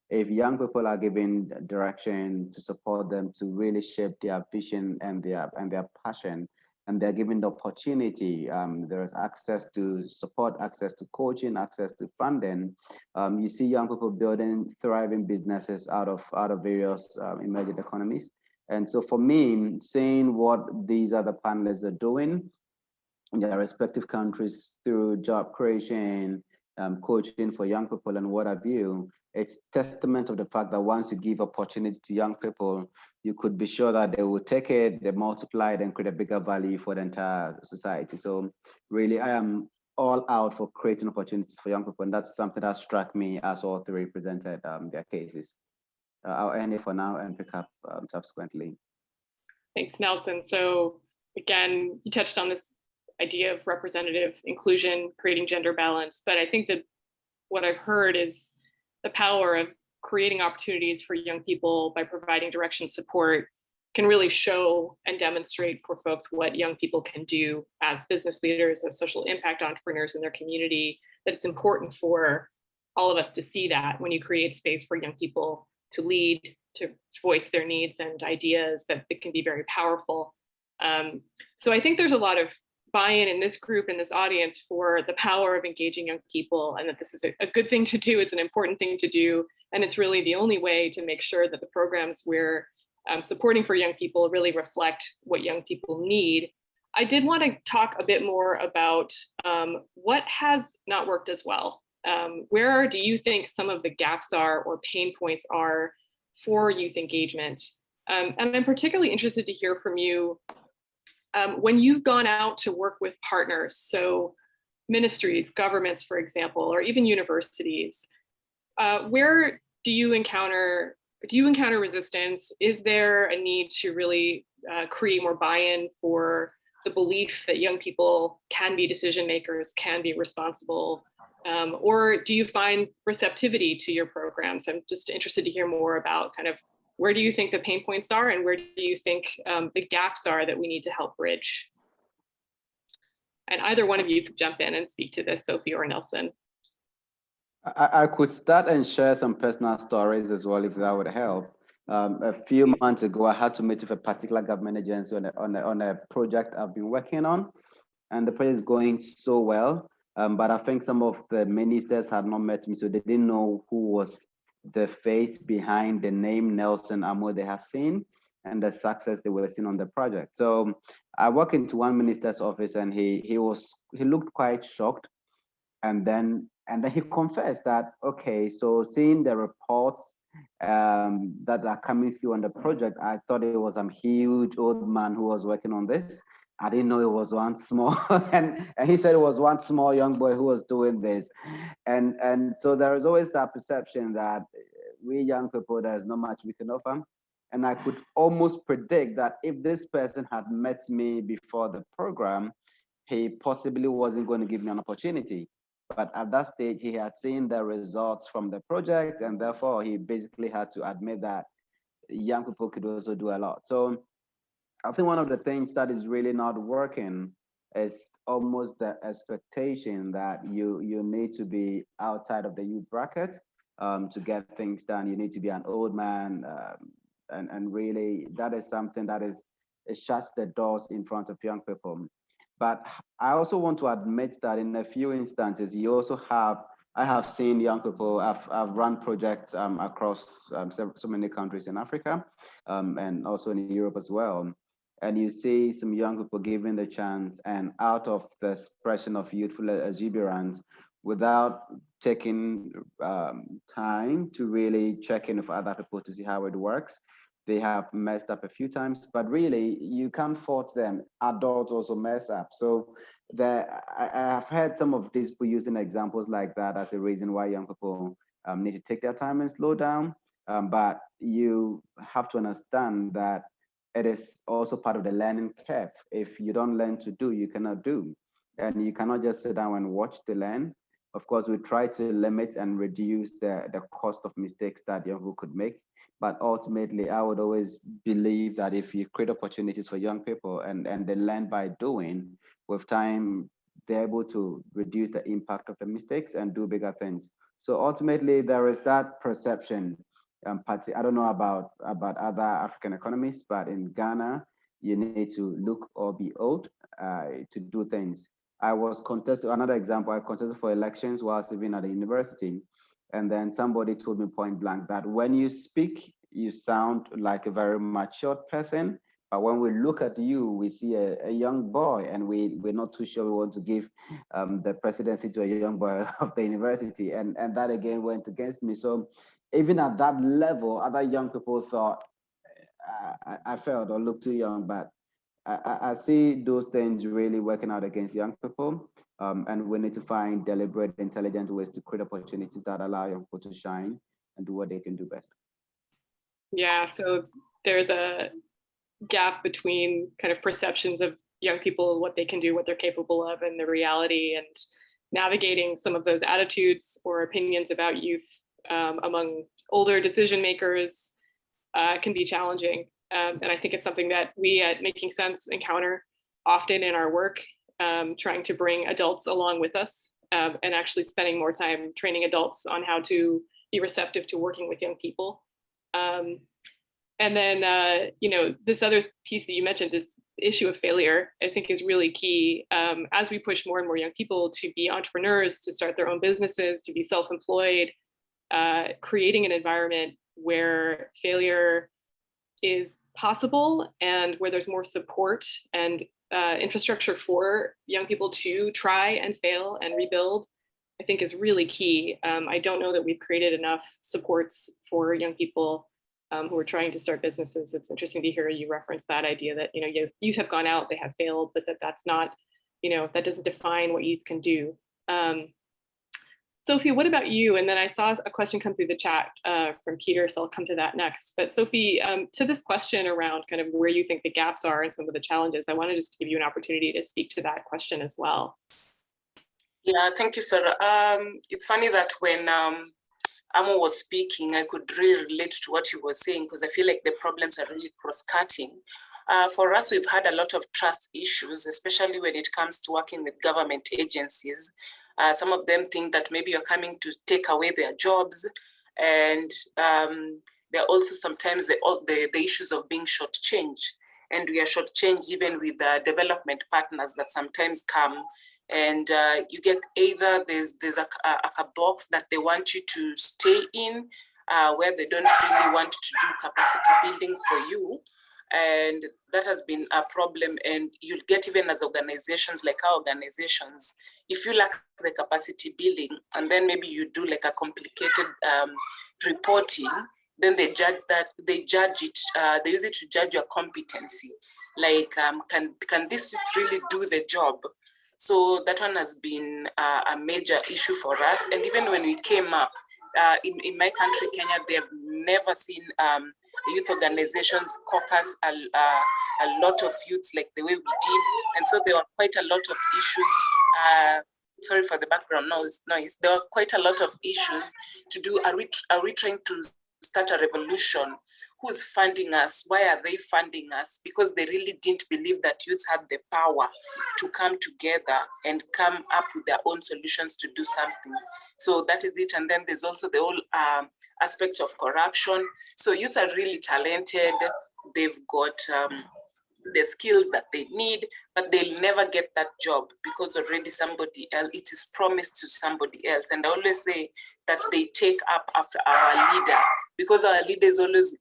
Speaker 7: If young people are given direction to support them to really shape their vision and their passion, and they're given the opportunity, there's access to support, access to coaching, access to funding. You see young people building thriving businesses out of various emerging economies. And so for me, seeing what these other panelists are doing in their respective countries through job creation, coaching for young people and what have you, it's testament of the fact that once you give opportunity to young people, you could be sure that they will take it, they multiply it and create a bigger value for the entire society. So really, I am all out for creating opportunities for young people. And that's something that struck me as all three presented their cases. I'll end it for now and pick up subsequently.
Speaker 5: Thanks, Nelson. So again, you touched on this idea of representative inclusion, creating gender balance, but I think that what I've heard is the power of creating opportunities for young people by providing direction support can really show and demonstrate for folks what young people can do as business leaders, as social impact entrepreneurs in their community, that it's important for all of us to see that when you create space for young people to lead, to voice their needs and ideas, that it can be very powerful. So I think there's a lot of buy-in in this group, in this audience, for the power of engaging young people, and that this is a good thing to do. It's an important thing to do. And it's really the only way to make sure that the programs we're supporting for young people really reflect what young people need. I did want to talk a bit more about what has not worked as well. Where do you think some of the gaps are or pain points are for youth engagement? And I'm particularly interested to hear from you when you've gone out to work with partners, so ministries, governments, for example, or even universities, where do you encounter resistance? Is there a need to really create more buy-in for the belief that young people can be decision makers, can be responsible? Or do you find receptivity to your programs? I'm just interested to hear more about kind of where do you think the pain points are, and where do you think the gaps are that we need to help bridge? And either one of you could jump in and speak to this, Sophie or Nelson.
Speaker 7: I could start and share some personal stories as well, if that would help. A few months ago, I had to meet with a particular government agency on a project I've been working on, and the project is going so well. But I think some of the ministers had not met me, so they didn't know who was the face behind the name Nelson Amo they have seen and the success they were seeing on the project. So I walked into one minister's office, and he looked quite shocked, and then he confessed that, okay, so seeing the reports that are coming through on the project, I thought it was some huge old man who was working on this. I didn't know it was one small, and he said it was one small young boy who was doing this. And so there is always that perception that we young people, there's not much we can offer. And I could almost predict that if this person had met me before the program, he possibly wasn't going to give me an opportunity. But at that stage, he had seen the results from the project, and therefore he basically had to admit that young people could also do a lot. So I think one of the things that is really not working is almost the expectation that you need to be outside of the youth bracket to get things done. You need to be an old man, and really that is something that it shuts the doors in front of young people. But I also want to admit that in a few instances, I have seen young people. I've run projects across so many countries in Africa and also in Europe as well. And you see some young people given the chance, and out of the expression of youthful exuberance, without taking time to really check in with other people to see how it works, they have messed up a few times. But really, you can't fault them. Adults also mess up. So I have heard some of these people using examples like that as a reason why young people need to take their time and slow down. But you have to understand that it is also part of the learning curve. If you don't learn to do, you cannot do. And you cannot just sit down and watch the learn. Of course, we try to limit and reduce the cost of mistakes that young people could make. But ultimately, I would always believe that if you create opportunities for young people and they learn by doing, with time, they're able to reduce the impact of the mistakes and do bigger things. So ultimately, there is that perception. I don't know about other African economies, but in Ghana, you need to look or be old to do things. I was contested, another example, I contested for elections whilst even at the university. And then somebody told me point blank that when you speak, you sound like a very matured person. But when we look at you, we see a young boy, and we're not too sure we want to give the presidency to a young boy of the university. And that again went against me. So even at that level, other young people thought I felt or looked too young, but I see those things really working out against young people. And we need to find deliberate, intelligent ways to create opportunities that allow young people to shine and do what they can do best.
Speaker 5: Yeah, so there's a gap between kind of perceptions of young people, what they can do, what they're capable of, and the reality, and navigating some of those attitudes or opinions about youth among older decision makers can be challenging. And I think it's something that we at Making Sense encounter often in our work, trying to bring adults along with us and actually spending more time training adults on how to be receptive to working with young people. And then, this other piece that you mentioned, this issue of failure, I think is really key as we push more and more young people to be entrepreneurs, to start their own businesses, to be self-employed, creating an environment where failure is possible and where there's more support and infrastructure for young people to try and fail and rebuild, I think is really key. I don't know that we've created enough supports for young people who are trying to start businesses. It's interesting to hear you reference that idea that, youth have gone out, they have failed, but that's not, that doesn't define what youth can do. Sophie, what about you? And then I saw a question come through the chat from Peter, so I'll come to that next. But Sophie, to this question around kind of where you think the gaps are and some of the challenges, I wanted just to give you an opportunity to speak to that question as well.
Speaker 6: Yeah, thank you, Sarah. It's funny that when Amo was speaking, I could really relate to what he was saying, because I feel like the problems are really cross-cutting. For us, we've had a lot of trust issues, especially when it comes to working with government agencies. Some of them think that maybe you're coming to take away their jobs. And there are also sometimes the issues of being shortchanged. And we are shortchanged even with development partners that sometimes come. And you get either there's a box that they want you to stay in, where they don't really want to do capacity building for you. And that has been a problem. And you'll get, even as organizations like our organizations, if you lack the capacity building and then maybe you do like a complicated reporting, then they judge it, they use it to judge your competency. Like, can this really do the job? So that one has been a major issue for us. And even when we came up, in my country, Kenya, they have never seen youth organizations caucus a lot of youths like the way we did. And so there were quite a lot of issues. Sorry for the background noise. There were quite a lot of issues to do. Are we trying to start a revolution? Who's funding us? Why are they funding us? Because they really didn't believe that youths had the power to come together and come up with their own solutions to do something. So that is it. And then there's also the whole aspect of corruption. So youths are really talented. They've got the skills that they need, but they'll never get that job because already somebody else, it is promised to somebody else. And I always say that they take up after our leader, because our leader is always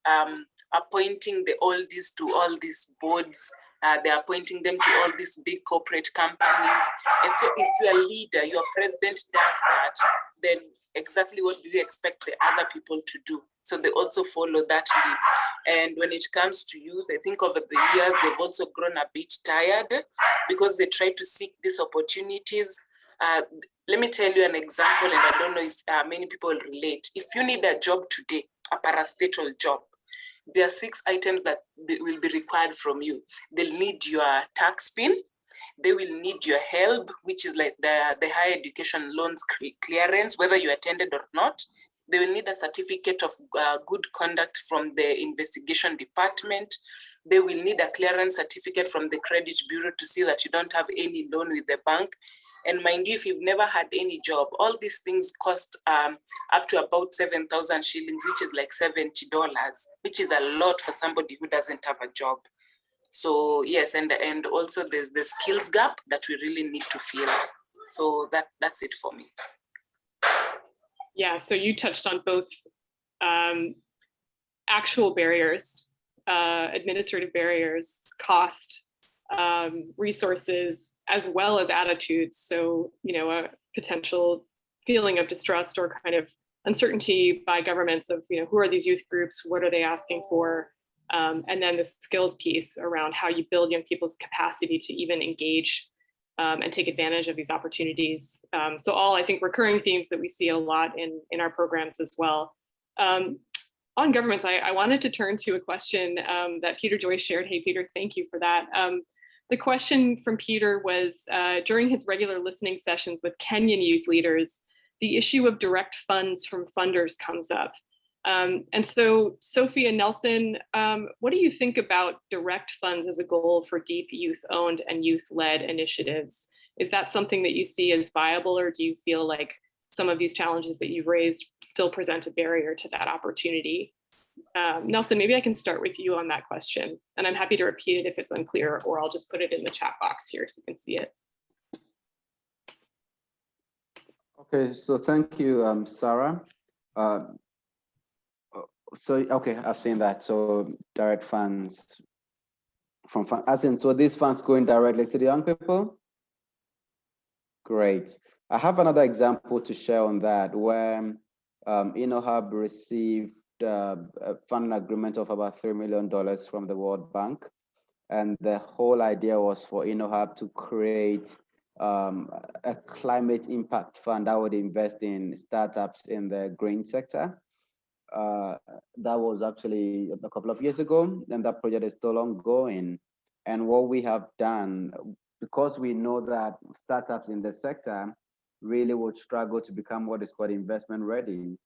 Speaker 6: appointing the oldies to all these boards. They're appointing them to all these big corporate companies. And so if you're a leader, your president does that, then exactly what do you expect the other people to do? So they also follow that lead. And when it comes to youth, I think over the years, they've also grown a bit tired because they try to seek these opportunities. Let me tell you an example, and I don't know if many people will relate. If you need a job today, a parastatal job, there are 6 items that will be required from you. They'll need your tax PIN. They will need your HELB, which is like the higher education loans clearance, whether you attended or not. They will need a certificate of good conduct from the investigation department. They will need a clearance certificate from the credit bureau to see that you don't have any loan with the bank. And mind you, if you've never had any job, all these things cost up to about 7,000 shillings, which is like $70, which is a lot for somebody who doesn't have a job. So yes, and also there's the skills gap that we really need to fill. So that's it for me.
Speaker 5: Yeah, so you touched on both actual barriers, administrative barriers, cost, resources, as well as attitudes. So, a potential feeling of distrust or kind of uncertainty by governments of, who are these youth groups? What are they asking for? And then the skills piece around how you build young people's capacity to even engage and take advantage of these opportunities. So all, I think, recurring themes that we see a lot in our programs as well. On governments, I wanted to turn to a question that Peter Joyce shared. Hey, Peter, thank you for that. The question from Peter was, during his regular listening sessions with Kenyan youth leaders, the issue of direct funds from funders comes up. And so, Sophia Nelson, what do you think about direct funds as a goal for deep youth-owned and youth-led initiatives? Is that something that you see as viable, or do you feel like some of these challenges that you've raised still present a barrier to that opportunity? Nelson, maybe I can start with you on that question, and I'm happy to repeat it if it's unclear, or I'll just put it in the chat box here so you can see it.
Speaker 7: Okay, so thank you, Sarah. Okay, I've seen that. So direct funds from fund, as in, so these funds going directly to the young people? Great. I have another example to share on that, where InnoHub received a funding agreement of about $3 million from the World Bank. And the whole idea was for InnoHub to create a climate impact fund that would invest in startups in the green sector. That was actually a couple of years ago, and that project is still ongoing. And what we have done, because we know that startups in the sector really would struggle to become what is called investment ready,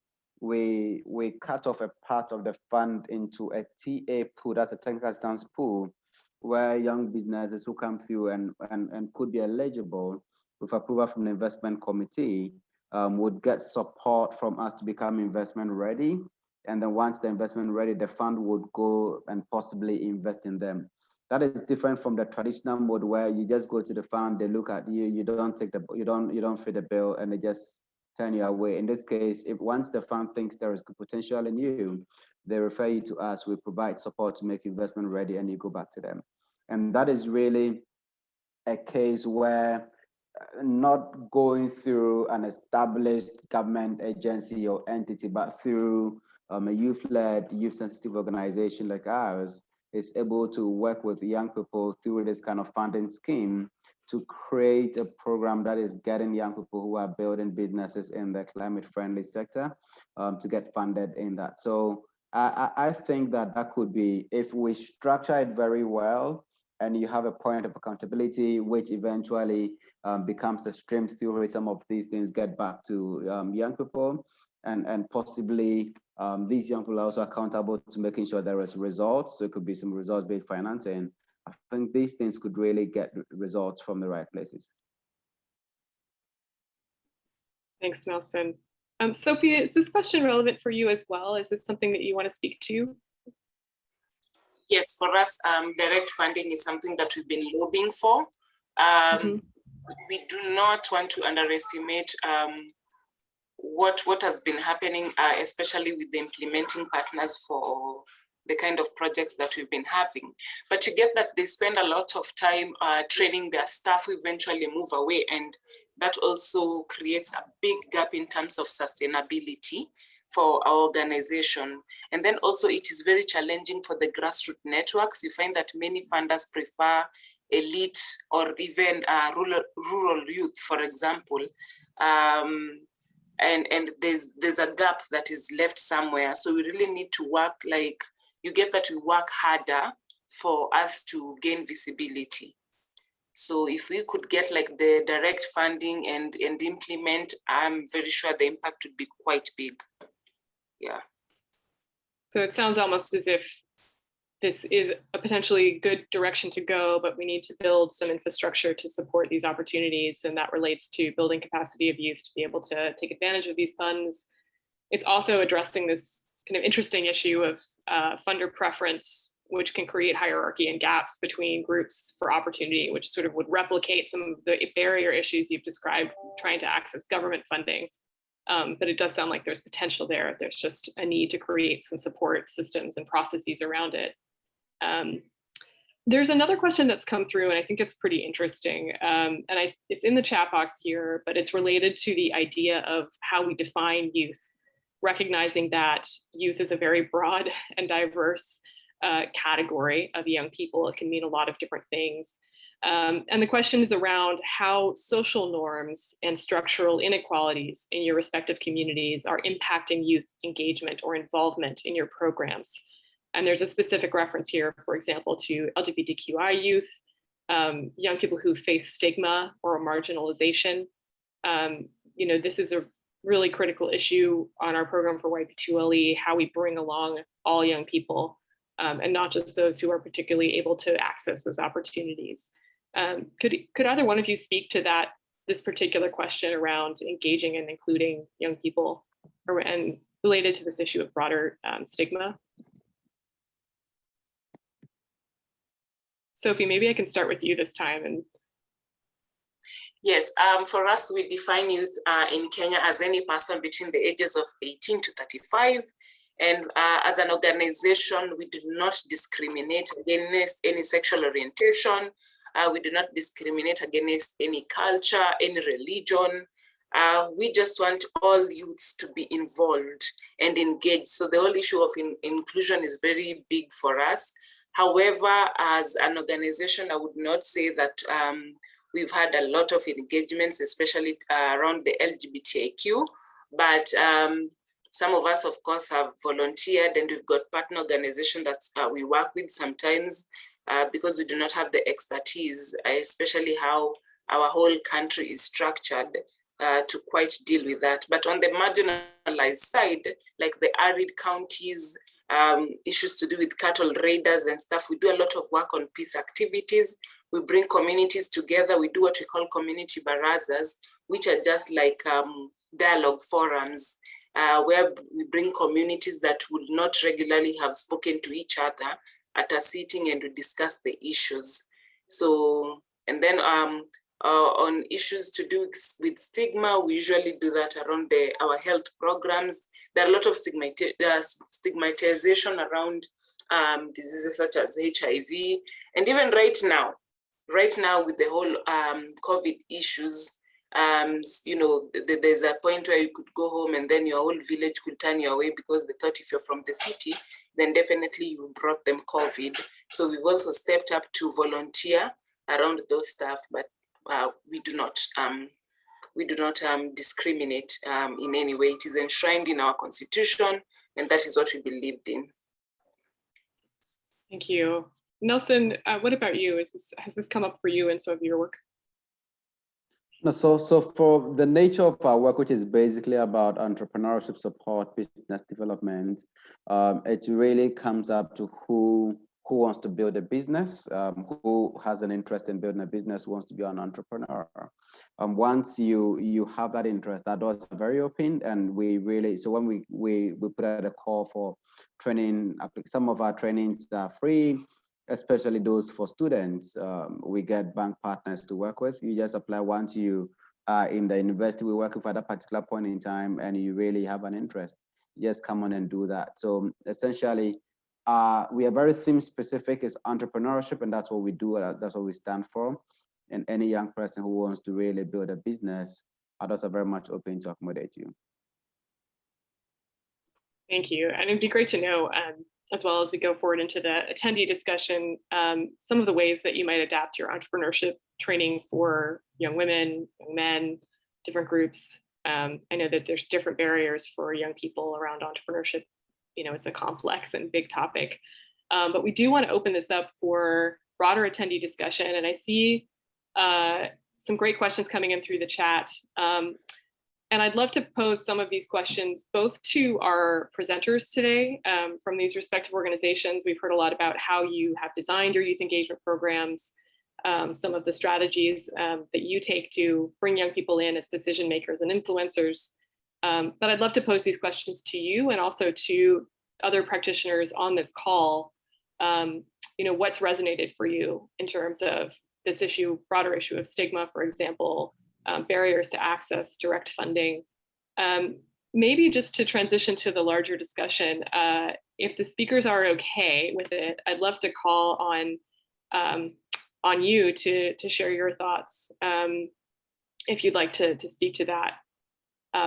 Speaker 7: we cut off a part of the fund into a TA pool, that's a technical assistance pool, where young businesses who come through and could be eligible with approval from the investment committee would get support from us to become investment ready. And then once the investment ready, the fund would go and possibly invest in them. That is different from the traditional mode where you just go to the fund, they look at you, you don't take the, you don't fit the bill, and they just turn you away. In this case, if once the fund thinks there is good potential in you, they refer you to us. We provide support to make investment ready, and you go back to them. And that is really a case where not going through an established government agency or entity, but through a youth-led, youth-sensitive organization like ours, is able to work with young people through this kind of funding scheme to create a program that is getting young people who are building businesses in the climate-friendly sector to get funded in that. So I think that that could be, if we structure it very well, and you have a point of accountability, which eventually becomes a stream through which some of these things get back to young people, and possibly these young people are also accountable to making sure there is results. So it could be some results-based financing. I think these things could really get results from the right places.
Speaker 5: Thanks, Nelson. Sophia, is this question relevant for you as well? Is this something that you want to speak to?
Speaker 6: Yes, for us, direct funding is something that we've been lobbying for. We do not want to underestimate what has been happening, especially with the implementing partners for the kind of projects that we've been having. But you get that they spend a lot of time training their staff who eventually move away, and that also creates a big gap in terms of sustainability for our organization. And then also it is very challenging for the grassroots networks. You find that many funders prefer elite or even rural youth, for example. And there's a gap that is left somewhere. So we really need to work, like, you get that we work harder for us to gain visibility. So if we could get like the direct funding and implement, I'm very sure the impact would be quite big. Yeah.
Speaker 5: So it sounds almost as if this is a potentially good direction to go, but we need to build some infrastructure to support these opportunities. And that relates to building capacity of youth to be able to take advantage of these funds. It's also addressing this kind of interesting issue of funder preference, which can create hierarchy and gaps between groups for opportunity, which sort of would replicate some of the barrier issues you've described trying to access government funding. But it does sound like there's potential there. There's just a need to create some support systems and processes around it. There's another question that's come through, and I think it's pretty interesting. And it's in the chat box here, but it's related to the idea of how we define youth, recognizing that youth is a very broad and diverse category of young people. It can mean a lot of different things. And the question is around how social norms and structural inequalities in your respective communities are impacting youth engagement or involvement in your programs. And there's a specific reference here, for example, to LGBTQI youth, young people who face stigma or marginalization. This is a really critical issue on our program for YP2LE, how we bring along all young people and not just those who are particularly able to access those opportunities. Could either one of you speak to this particular question around engaging and including young people and related to this issue of broader stigma? Sophie, maybe I can start with you this time.
Speaker 6: Yes, for us, we define youth in Kenya as any person between the ages of 18 to 35. And as an organization, we do not discriminate against any sexual orientation. We do not discriminate against any culture, any religion. We just want all youths to be involved and engaged. So the whole issue of inclusion is very big for us. However, as an organization, I would not say that we've had a lot of engagements, especially around the LGBTIQ, but some of us, of course, have volunteered, and we've got partner organizations that we work with sometimes because we do not have the expertise, especially how our whole country is structured to quite deal with that. But on the marginalized side, like the arid counties, issues to do with cattle raiders and stuff, we do a lot of work on peace activities. We bring communities together. We do what we call community barazas, which are just like dialogue forums where we bring communities that would not regularly have spoken to each other at a sitting, and we discuss the issues. So, and then on issues to do with stigma, we usually do that around our health programs. There are a lot of stigmatization around diseases such as HIV. And even right now with the whole COVID issues, there's a point where you could go home and then your whole village could turn you away because they thought if you're from the city, then definitely you brought them COVID. So we've also stepped up to volunteer around those stuff, but we do not discriminate in any way. It is enshrined in our constitution, and that is what we believed in.
Speaker 5: Thank you. Nelson, what about you? Has this come up for you in some of your work?
Speaker 7: No, so for the nature of our work, which is basically about entrepreneurship support, business development, it really comes up to who wants to build a business, who has an interest in building a business, who wants to be an entrepreneur. Once you have that interest, that doors are very open, and we really, so when we put out a call for training, some of our trainings are free, especially those for students. We get bank partners to work with. You just apply once you are in the university we work with at a particular point in time and you really have an interest. Just come on and do that. So essentially, we are very theme specific, is entrepreneurship, and that's what we do, that's what we stand for. And any young person who wants to really build a business, others are very much open to accommodate you.
Speaker 5: Thank you. And it'd be great to know, as well as we go forward into the attendee discussion, some of the ways that you might adapt your entrepreneurship training for young women, young men, different groups. I know that there's different barriers for young people around entrepreneurship. It's a complex and big topic, but we do want to open this up for broader attendee discussion. And I see some great questions coming in through the chat. And I'd love to pose some of these questions both to our presenters today from these respective organizations. We've heard a lot about how you have designed your youth engagement programs, some of the strategies that you take to bring young people in as decision makers and influencers. But I'd love to pose these questions to you and also to other practitioners on this call. What's resonated for you in terms of this issue, broader issue of stigma, for example, barriers to access, direct funding. Maybe just to transition to the larger discussion, if the speakers are okay with it, I'd love to call on you to share your thoughts, if you'd like to speak to that,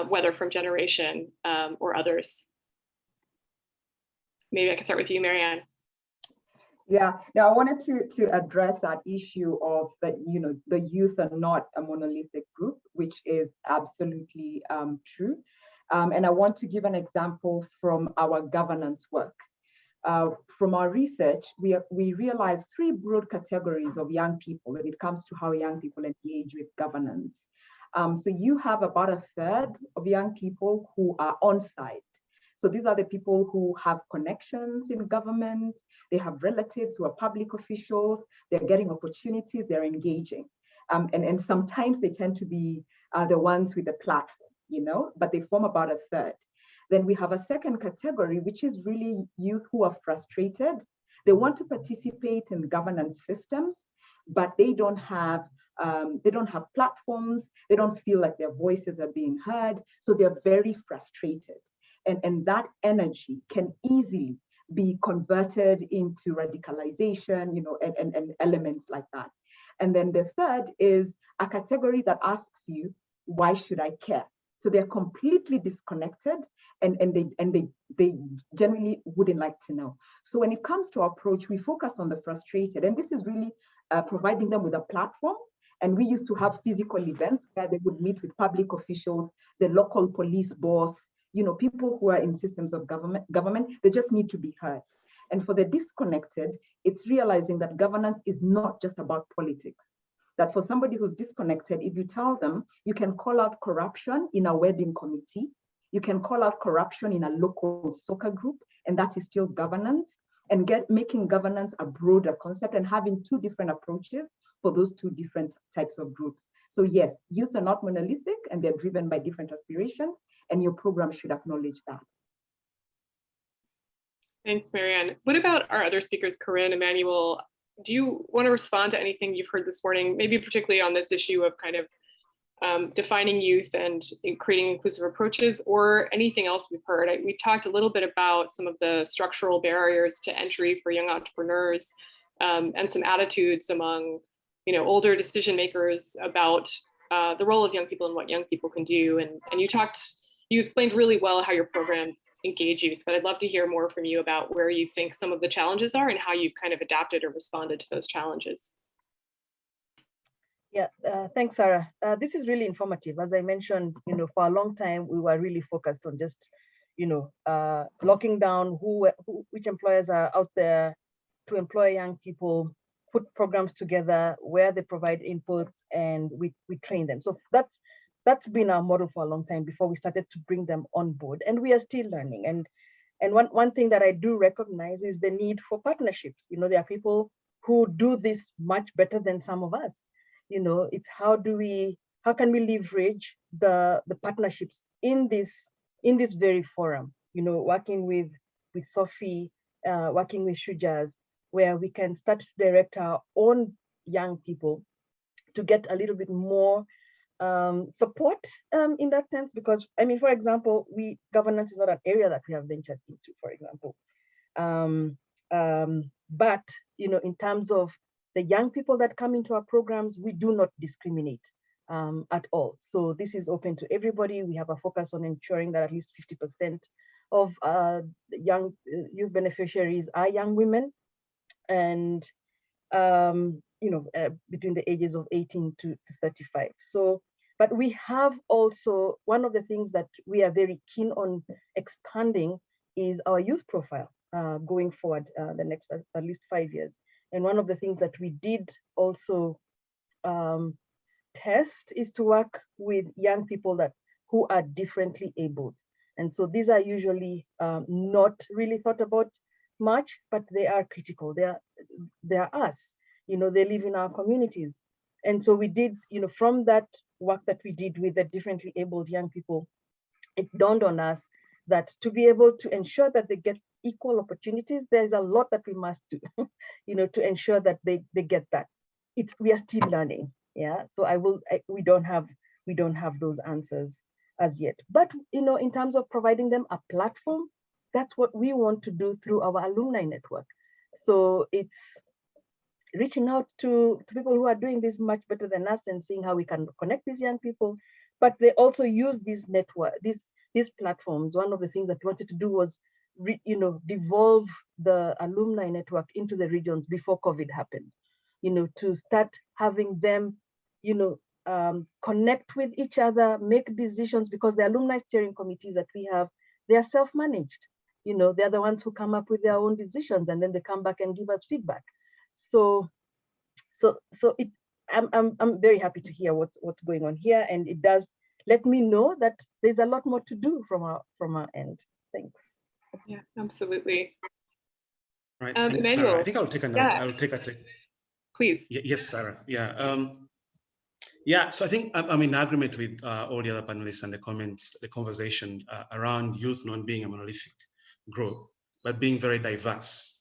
Speaker 5: whether from Generation or others. Maybe I can start with you, Marianne.
Speaker 3: Yeah, now I wanted to address that issue of that, the youth are not a monolithic group, which is absolutely true. And I want to give an example from our governance work. From our research, we realized three broad categories of young people when it comes to how young people engage with governance. So you have about a third of young people who are on site. So these are the people who have connections in government, they have relatives who are public officials, they're getting opportunities, they're engaging. And sometimes they tend to be the ones with the platform, but they form about a third. Then we have a second category, which is really youth who are frustrated. They want to participate in governance systems, but they don't have platforms. They don't feel like their voices are being heard. So they're very frustrated. And that energy can easily be converted into radicalization, and elements like that. And then the third is a category that asks you, why should I care? So they're completely disconnected and they generally wouldn't like to know. So when it comes to our approach, we focus on the frustrated, and this is really providing them with a platform. And we used to have physical events where they would meet with public officials, the local police boss, people who are in systems of government, they just need to be heard. And for the disconnected, it's realizing that governance is not just about politics. That for somebody who's disconnected, if you tell them you can call out corruption in a wedding committee, you can call out corruption in a local soccer group, and that is still governance, and making governance a broader concept and having two different approaches for those two different types of groups. So yes, youth are not monolithic and they're driven by different aspirations, and your program should acknowledge that.
Speaker 5: Thanks, Marianne. What about our other speakers, Corinne, Emmanuel? Do you want to respond to anything you've heard this morning, maybe particularly on this issue of kind of defining youth and creating inclusive approaches, or anything else we've heard? We talked a little bit about some of the structural barriers to entry for young entrepreneurs, and some attitudes among older decision makers about the role of young people and what young people can do. And you explained really well how your programs engage youth, but I'd love to hear more from you about where you think some of the challenges are and how you've kind of adapted or responded to those challenges.
Speaker 2: Yeah, thanks, Sarah. This is really informative. As I mentioned, for a long time, we were really focused on just, locking down which employers are out there to employ young people, put programs together where they provide inputs, and we train them. So that's been our model for a long time before we started to bring them on board, and we are still learning. And one thing that I do recognize is the need for partnerships. There are people who do this much better than some of us. It's how can we leverage the partnerships in this very forum, working with Sophie, working with Shujaz, where we can start to direct our own young people to get a little bit more support in that sense. Because, for example, governance is not an area that we have ventured into, for example. But, in terms of the young people that come into our programs, we do not discriminate at all. So this is open to everybody. We have a focus on ensuring that at least 50% of young youth beneficiaries are young women, and between the ages of 18 to 35. So, but we have also, one of the things that we are very keen on expanding is our youth profile going forward the next at least 5 years. And one of the things that we did also test is to work with young people who are differently abled. And so these are usually not really thought about much, but they are critical. They are us. They live in our communities. And so we did, from that work that we did with the differently abled young people, it dawned on us that to be able to ensure that they get equal opportunities, there's a lot that we must do, to ensure that they get that. We are still learning, yeah. So we don't have those answers as yet. But in terms of providing them a platform, that's what we want to do through our alumni network. So it's reaching out to people who are doing this much better than us and seeing how we can connect these young people. But they also use these platforms. One of the things that we wanted to do was devolve the alumni network into the regions before COVID happened, to start having them, connect with each other, make decisions, because the alumni steering committees that we have, they are self-managed. They're the ones who come up with their own decisions, and then they come back and give us feedback. So I'm very happy to hear what's going on here, and it does let me know that there's a lot more to do from our end. Thanks.
Speaker 5: Yeah, absolutely.
Speaker 4: Right. Thanks, Sarah. I think I'll take another. Yeah. I'll take a take.
Speaker 5: Please.
Speaker 4: Yes, Sarah. Yeah. Yeah. So I think I'm in agreement with all the other panelists and the comments, the conversation around youth not being a monolithic group, but being very diverse.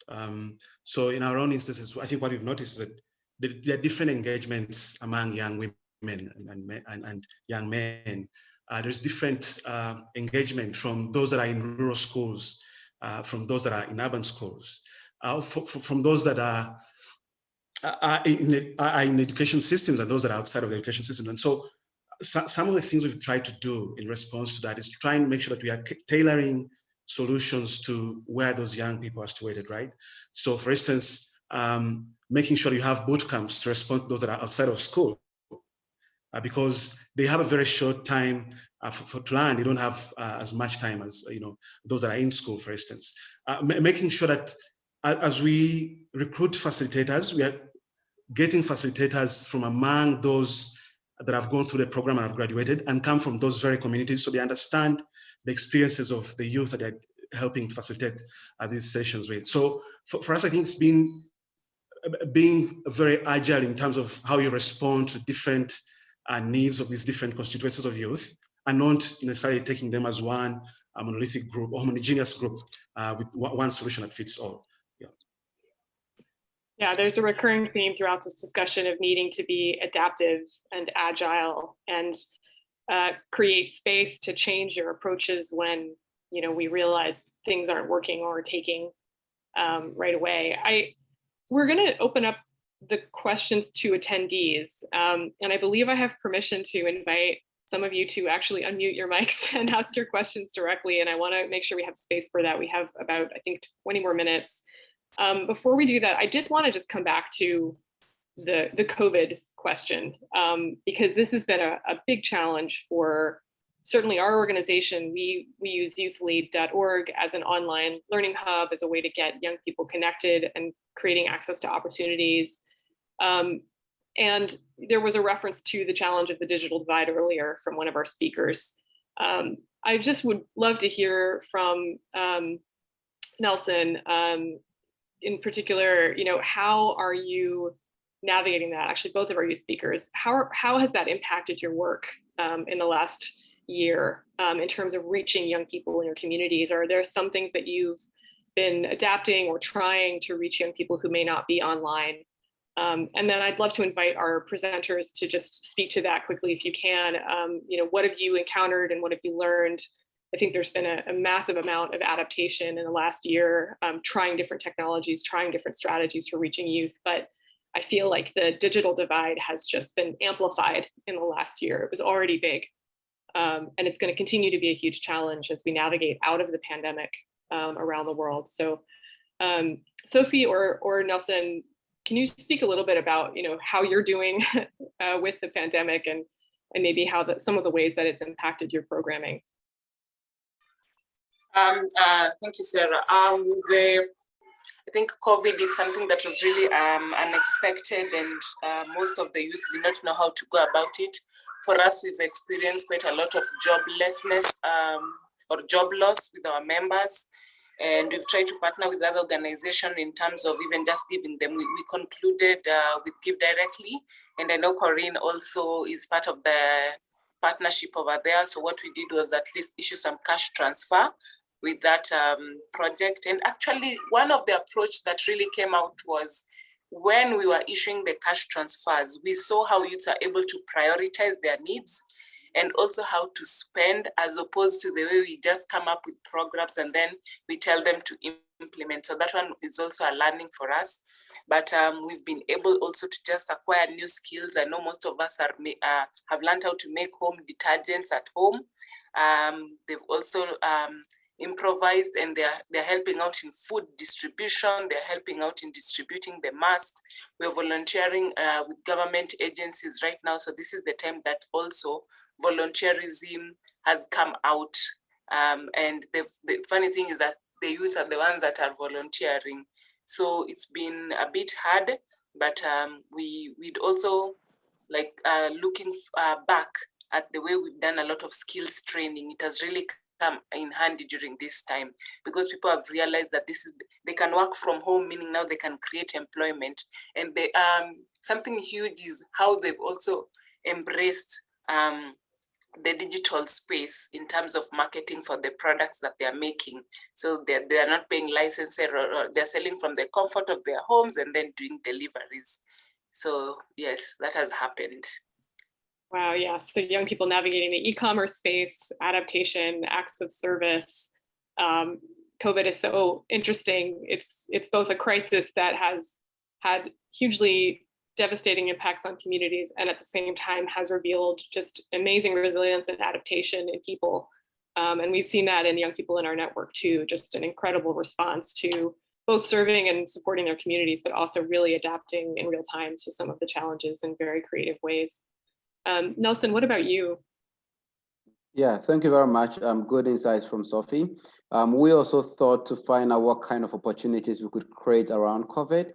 Speaker 4: So in our own instances, I think what we've noticed is that there are different engagements among young women and young men. There's different engagement from those that are in rural schools, from those that are in urban schools, from those that are in education systems and those that are outside of the education system. And so some of the things we've tried to do in response to that is to try and make sure that we are tailoring solutions to where those young people are situated, right? So for instance, making sure you have boot camps to respond to those that are outside of school, because they have a very short time to learn. They don't have as much time as those that are in school, for instance. Making sure that as we recruit facilitators, we are getting facilitators from among those that have gone through the program and have graduated and come from those very communities, so they understand the experiences of the youth that they're helping to facilitate these sessions with. So for us, I think it's been being very agile in terms of how you respond to different needs of these different constituencies of youth, and not necessarily taking them as one monolithic group or homogeneous group with one solution that fits all.
Speaker 5: Yeah, there's a recurring theme throughout this discussion of needing to be adaptive and agile and create space to change your approaches when we realize things aren't working or taking right away. We're going to open up the questions to attendees, and I believe I have permission to invite some of you to actually unmute your mics and ask your questions directly. And I want to make sure we have space for that. We have about, I think, 20 more minutes. Before we do that, I did want to just come back to the COVID question, because this has been a big challenge for certainly our organization. We use youthlead.org as an online learning hub, as a way to get young people connected and creating access to opportunities. And there was a reference to the challenge of the digital divide earlier from one of our speakers. I just would love to hear from Nelson, in particular, how are you navigating that? Actually, both of our youth speakers, how has that impacted your work in the last year in terms of reaching young people in your communities? Are there some things that you've been adapting or trying to reach young people who may not be online? And then I'd love to invite our presenters to just speak to that quickly if you can. What have you encountered and what have you learned? I think there's been a massive amount of adaptation in the last year, trying different technologies, trying different strategies for reaching youth. But I feel like the digital divide has just been amplified in the last year. It was already big. And it's going to continue to be a huge challenge as we navigate out of the pandemic around the world. So Sophie or Nelson, can you speak a little bit about how you're doing with the pandemic and maybe how some of the ways that it's impacted your programming?
Speaker 6: Thank you, Sarah. I think COVID is something that was really unexpected, and most of the youth did not know how to go about it. For us, we've experienced quite a lot of joblessness or job loss with our members, and we've tried to partner with other organizations in terms of even just giving them. We concluded with Give Directly, and I know Corinne also is part of the partnership over there. So what we did was at least issue some cash transfer with that project. And actually, one of the approach that really came out was when we were issuing the cash transfers, we saw how youths are able to prioritize their needs and also how to spend, as opposed to the way we just come up with programs and then we tell them to implement. So that one is also a learning for us. But we've been able also to just acquire new skills. I know most of us have learned how to make home detergents at home. They've also improvised, and they're helping out in food distribution. They're helping out in distributing the masks. We're volunteering with government agencies right now. So this is the time that also volunteerism has come out. And the funny thing is that the youth are the ones that are volunteering. So it's been a bit hard, but we'd also like looking back at the way we've done a lot of skills training. It has really come in handy during this time, because people have realized that they can work from home, meaning now they can create employment. And something huge is how they've also embraced the digital space in terms of marketing for the products that they're making. So they're not paying licenses, or they're selling from the comfort of their homes and then doing deliveries. So yes, that has happened.
Speaker 5: Wow, yeah. So young people navigating the e-commerce space, adaptation, acts of service. COVID is so interesting. It's both a crisis that has had hugely devastating impacts on communities, and at the same time has revealed just amazing resilience and adaptation in people. And we've seen that in young people in our network too, just an incredible response to both serving and supporting their communities, but also really adapting in real time to some of the challenges in very creative ways. Nelson, what about you?
Speaker 7: Yeah, thank you very much. Good insights from Sophie. We also thought to find out what kind of opportunities we could create around COVID.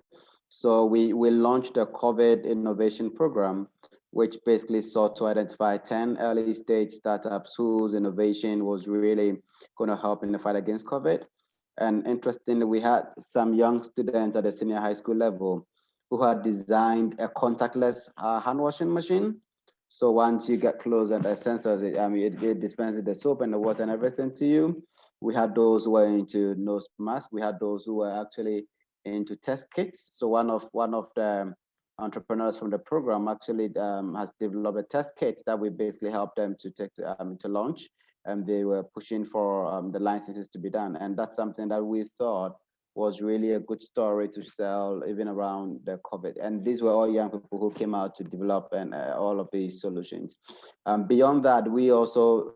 Speaker 7: So we launched a COVID innovation program, which basically sought to identify 10 early stage startups whose innovation was really going to help in the fight against COVID. And interestingly, we had some young students at the senior high school level who had designed a contactless hand washing machine. So once you get close and the sensors, it dispenses the soap and the water and everything to you. We had those who were into nose masks. We had those who were actually into test kits. So one of the entrepreneurs from the program actually has developed a test kit that we basically helped them to take to launch. And they were pushing for the licenses to be done. And that's something that we thought was really a good story to sell even around the COVID. And these were all young people who came out to develop and all of these solutions. Beyond that, we also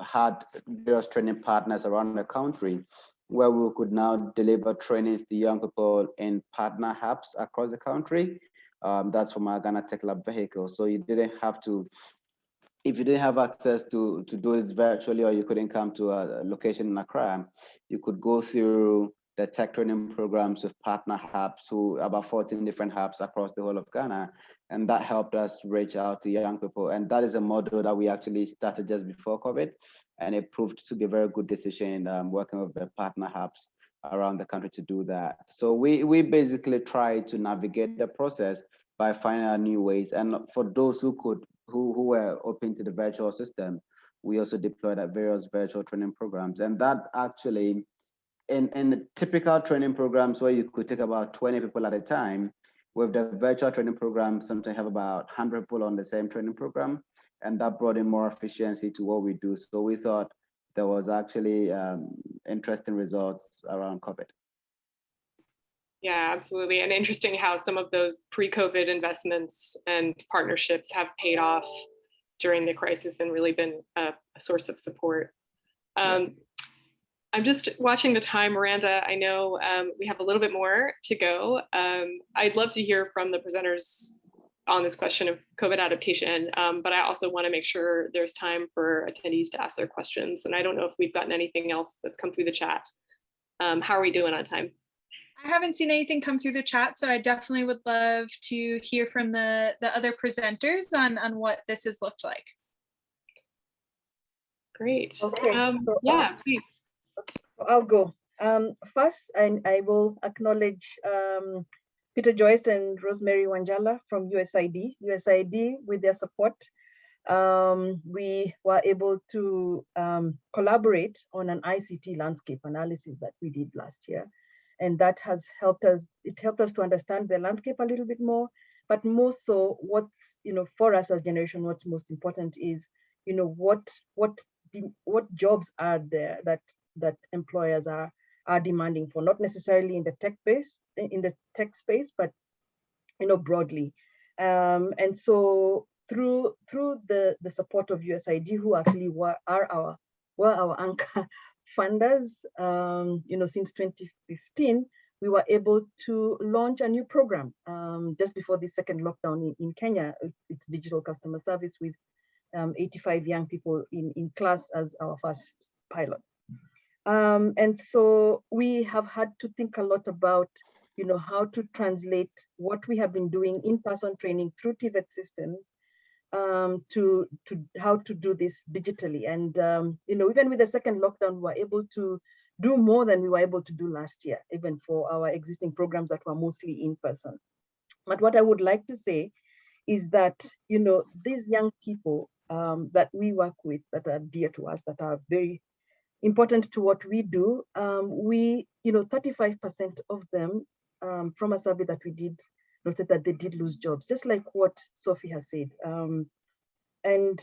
Speaker 7: had various training partners around the country where we could now deliver trainings to young people in partner hubs across the country. That's from our Ghana Tech Lab vehicle. So you didn't have to, if you didn't have access to do this virtually, or you couldn't come to a location in Accra, you could go through the tech training programs with partner hubs, about 14 different hubs across the whole of Ghana. And that helped us reach out to young people. And that is a model that we actually started just before COVID. And it proved to be a very good decision working with the partner hubs around the country to do that. So we basically try to navigate the process by finding out new ways. And for those who were open to the virtual system, we also deployed at various virtual training programs. And that actually, in the typical training programs where you could take about 20 people at a time, with the virtual training program, sometimes have about 100 people on the same training program, and that brought in more efficiency to what we do. So we thought there was actually interesting results around COVID.
Speaker 5: Yeah, absolutely. And interesting how some of those pre-COVID investments and partnerships have paid off during the crisis and really been a source of support. I'm just watching the time, Miranda. I know we have a little bit more to go. I'd love to hear from the presenters on this question of COVID adaptation, but I also want to make sure there's time for attendees to ask their questions. And I don't know if we've gotten anything else that's come through the chat. How are we doing on time?
Speaker 1: I haven't seen anything come through the chat, so I definitely would love to hear from the other presenters on what this has looked like.
Speaker 5: Great.
Speaker 2: Okay.
Speaker 5: Yeah, please.
Speaker 2: So I'll go. First, I will acknowledge Peter Joyce and Rosemary Wanjala from USAID. USAID, with their support, we were able to collaborate on an ICT landscape analysis that we did last year. And that has helped us, it helped us to understand the landscape a little bit more, but more so what's, for us as generation, what's most important is, what jobs are there that employers are demanding for, not necessarily in the tech space, but broadly. And so through the support of USAID, who actually were our anchor funders, since 2015, we were able to launch a new program just before the second lockdown in Kenya. It's digital customer service with 85 young people in class as our first pilot. And so we have had to think a lot about, how to translate what we have been doing in-person training through TVET systems to how to do this digitally. And, even with the second lockdown, we were able to do more than we were able to do last year, even for our existing programs that were mostly in person. But what I would like to say is that, these young people that we work with, that are dear to us, that are very important to what we do, 35% of them from a survey that we did noted that they did lose jobs, just like what Sophie has said. And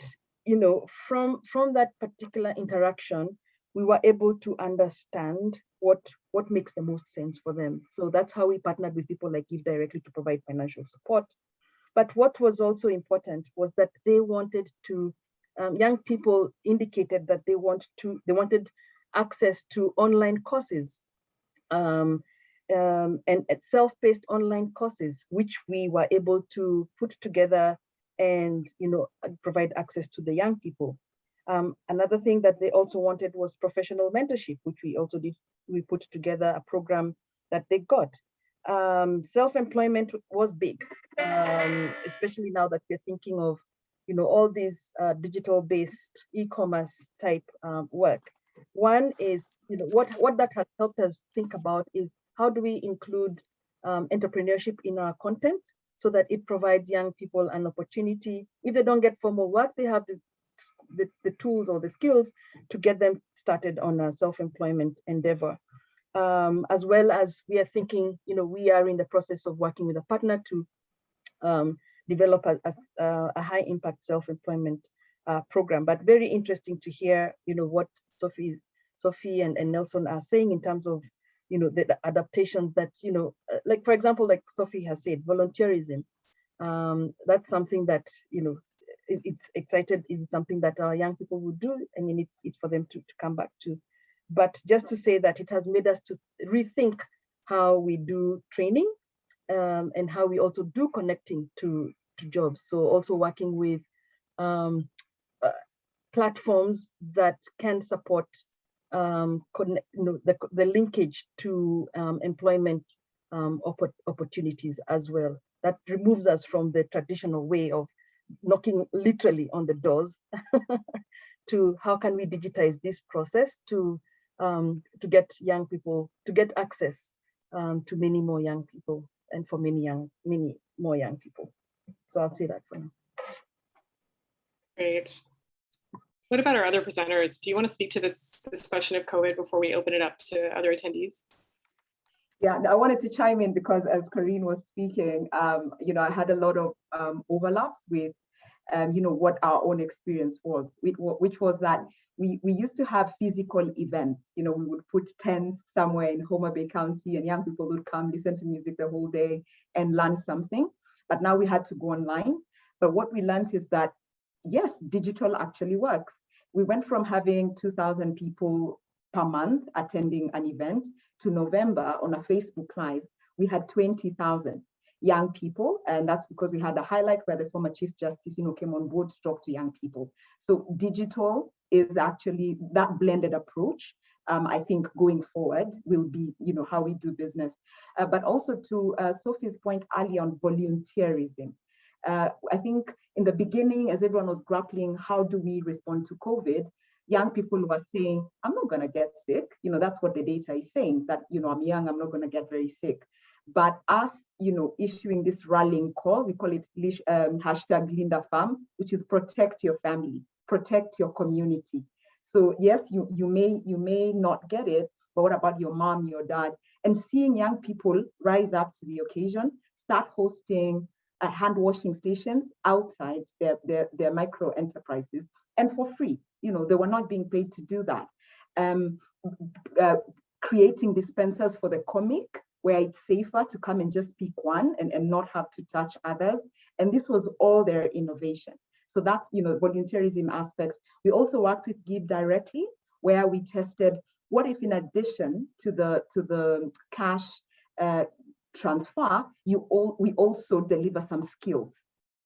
Speaker 2: from that particular interaction, we were able to understand what makes the most sense for them. So that's how we partnered with people like Give Directly to provide financial support. But what was also important was that they wanted to, young people indicated that they wanted access to online courses and self-paced online courses, which we were able to put together and provide access to the young people. Another thing that they also wanted was professional mentorship, which we also did. We put together a program that they got. Self-employment was big, especially now that we're thinking of all these digital-based e-commerce type work. One is what that has helped us think about is how do we include entrepreneurship in our content so that it provides young people an opportunity. If they don't get formal work, they have the tools or the skills to get them started on a self-employment endeavor. As well as we are thinking, we are in the process of working with a partner to develop a high impact self-employment program. But very interesting to hear, what Sophie and Nelson are saying in terms of, the adaptations that, like, for example, like Sophie has said, volunteerism. That's something that, it's excited, is something that our young people would do. I mean, it's for them to come back to. But just to say that it has made us to rethink how we do training and how we also do connecting to jobs. So also working with platforms that can support the linkage to employment opportunities as well. That removes us from the traditional way of knocking literally on the doors to how can we digitize this process to get young people, to get access to many more young people and for many more young people. So I'll say that for now.
Speaker 5: Great. What about our other presenters? Do you want to speak to this question of COVID before we open it up to other attendees?
Speaker 3: Yeah, I wanted to chime in because as Corinne was speaking, I had a lot of overlaps with, what our own experience was, which was that we used to have physical events. We would put tents somewhere in Homa Bay County and young people would come listen to music the whole day and learn something. But now we had to go online. But what we learned is that, yes, digital actually works. We went from having 2,000 people per month attending an event to November on a Facebook Live, we had 20,000 young people. And that's because we had a highlight where the former Chief Justice, came on board to talk to young people. So digital is actually that blended approach. I think going forward will be, how we do business. But also to Sophie's point earlier on volunteerism. I think in the beginning, as everyone was grappling, how do we respond to COVID? Young people were saying, I'm not going to get sick. That's what the data is saying, that, I'm young, I'm not going to get very sick. But us, issuing this rallying call, we call it hashtag Linda Farm, which is protect your family, protect your community. So yes, you may not get it, but what about your mom, your dad? And seeing young people rise up to the occasion, start hosting hand washing stations outside their micro enterprises and for free. They were not being paid to do that. Creating dispensers for the comic where it's safer to come and just pick one and not have to touch others. And this was all their innovation. So that's, volunteerism aspects. We also worked with Give Directly, where we tested what if in addition to the cash transfer, we also deliver some skills?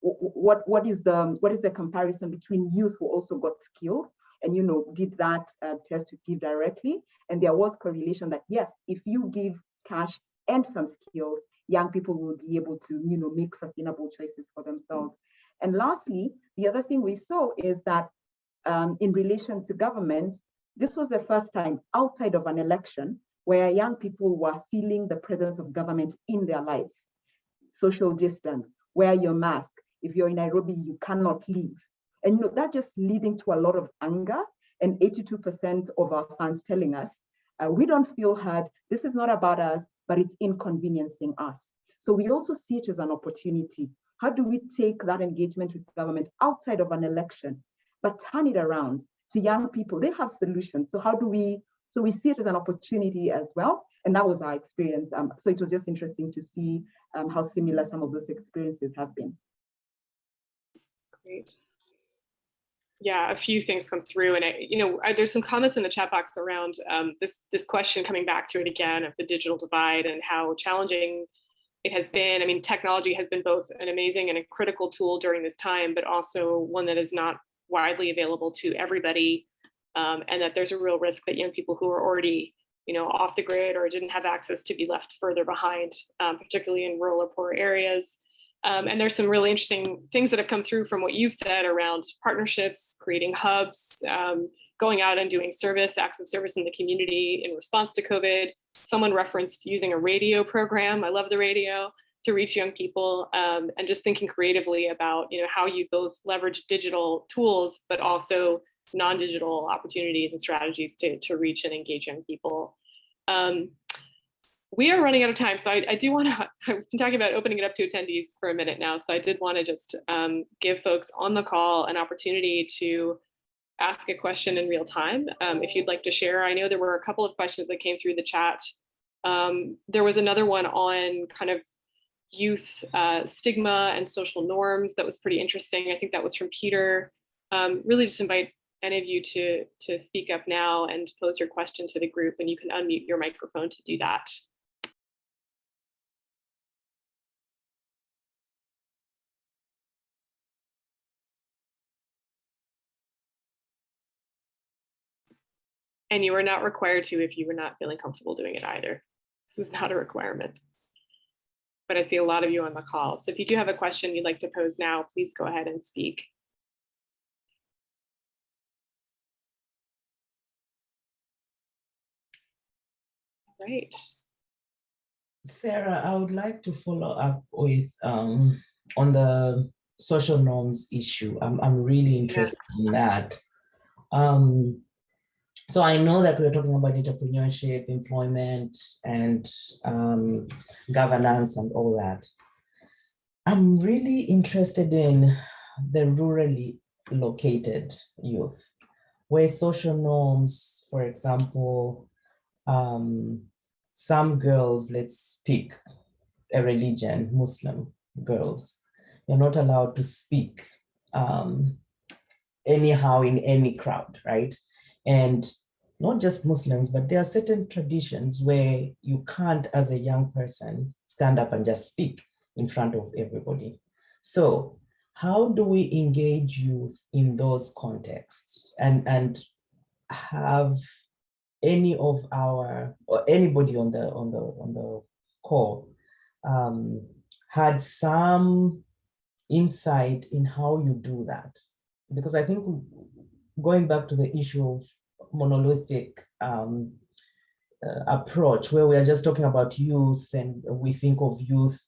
Speaker 3: What is the comparison between youth who also got skills and did that test with Give Directly, and there was correlation that yes, if you give cash and some skills, young people will be able to make sustainable choices for themselves. And lastly, the other thing we saw is that in relation to government, this was the first time outside of an election where young people were feeling the presence of government in their lives. Social distance, wear your mask. If you're in Nairobi, you cannot leave. And that just leading to a lot of anger, and 82% of our fans telling us, we don't feel heard, this is not about us, but it's inconveniencing us. So we also see it as an opportunity. How do we take that engagement with government outside of an election, but turn it around to young people? They have solutions. So so we see it as an opportunity as well. And that was our experience. So it was just interesting to see how similar some of those experiences have been.
Speaker 5: Great. Yeah, a few things come through, and there's some comments in the chat box around this question, coming back to it again, of the digital divide and how challenging it has been. I mean, technology has been both an amazing and a critical tool during this time, but also one that is not widely available to everybody, and that there's a real risk that young people who are already off the grid or didn't have access to be left further behind, particularly in rural or poor areas. And there's some really interesting things that have come through from what you've said around partnerships, creating hubs, going out and doing acts of service in the community in response to COVID. Someone referenced using a radio program. I love the radio to reach young people, and just thinking creatively about how you both leverage digital tools, but also non-digital opportunities and strategies to reach and engage young people. We are running out of time, so I do want to, I've been talking about opening it up to attendees for a minute now, so I did want to just give folks on the call an opportunity to ask a question in real time. If you'd like to share, I know there were a couple of questions that came through the chat. There was another one on kind of youth stigma and social norms that was pretty interesting. I think that was from Peter. Really just invite any of you to speak up now and pose your question to the group, and you can unmute your microphone to do that. And you are not required to if you were not feeling comfortable doing it either. This is not a requirement. But I see a lot of you on the call. So if you do have a question you'd like to pose now, please go ahead and speak. Right.
Speaker 8: Sarah, I would like to follow up with on the social norms issue. I'm really interested in that. So I know that we're talking about entrepreneurship, employment, and governance and all that. I'm really interested in the rurally located youth, where social norms, for example, some girls, let's pick a religion, Muslim girls, you're not allowed to speak anyhow in any crowd, right? And not just Muslims, but there are certain traditions where you can't, as a young person, stand up and just speak in front of everybody. So how do we engage youth in those contexts and have any of our, or anybody on the call had some insight in how you do that? Because I think going back to the issue of monolithic approach, where we are just talking about youth and we think of youth,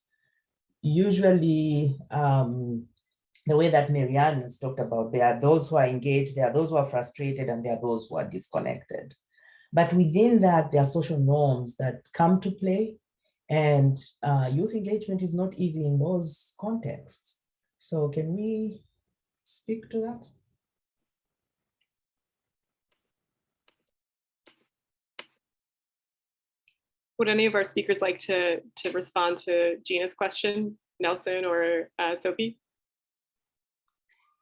Speaker 8: usually the way that Marianne has talked about, there are those who are engaged, there are those who are frustrated, and there are those who are disconnected. But within that, there are social norms that come to play, and youth engagement is not easy in those contexts. So can we speak to that?
Speaker 5: Would any of our speakers like to respond to Gina's question, Nelson or Sophie?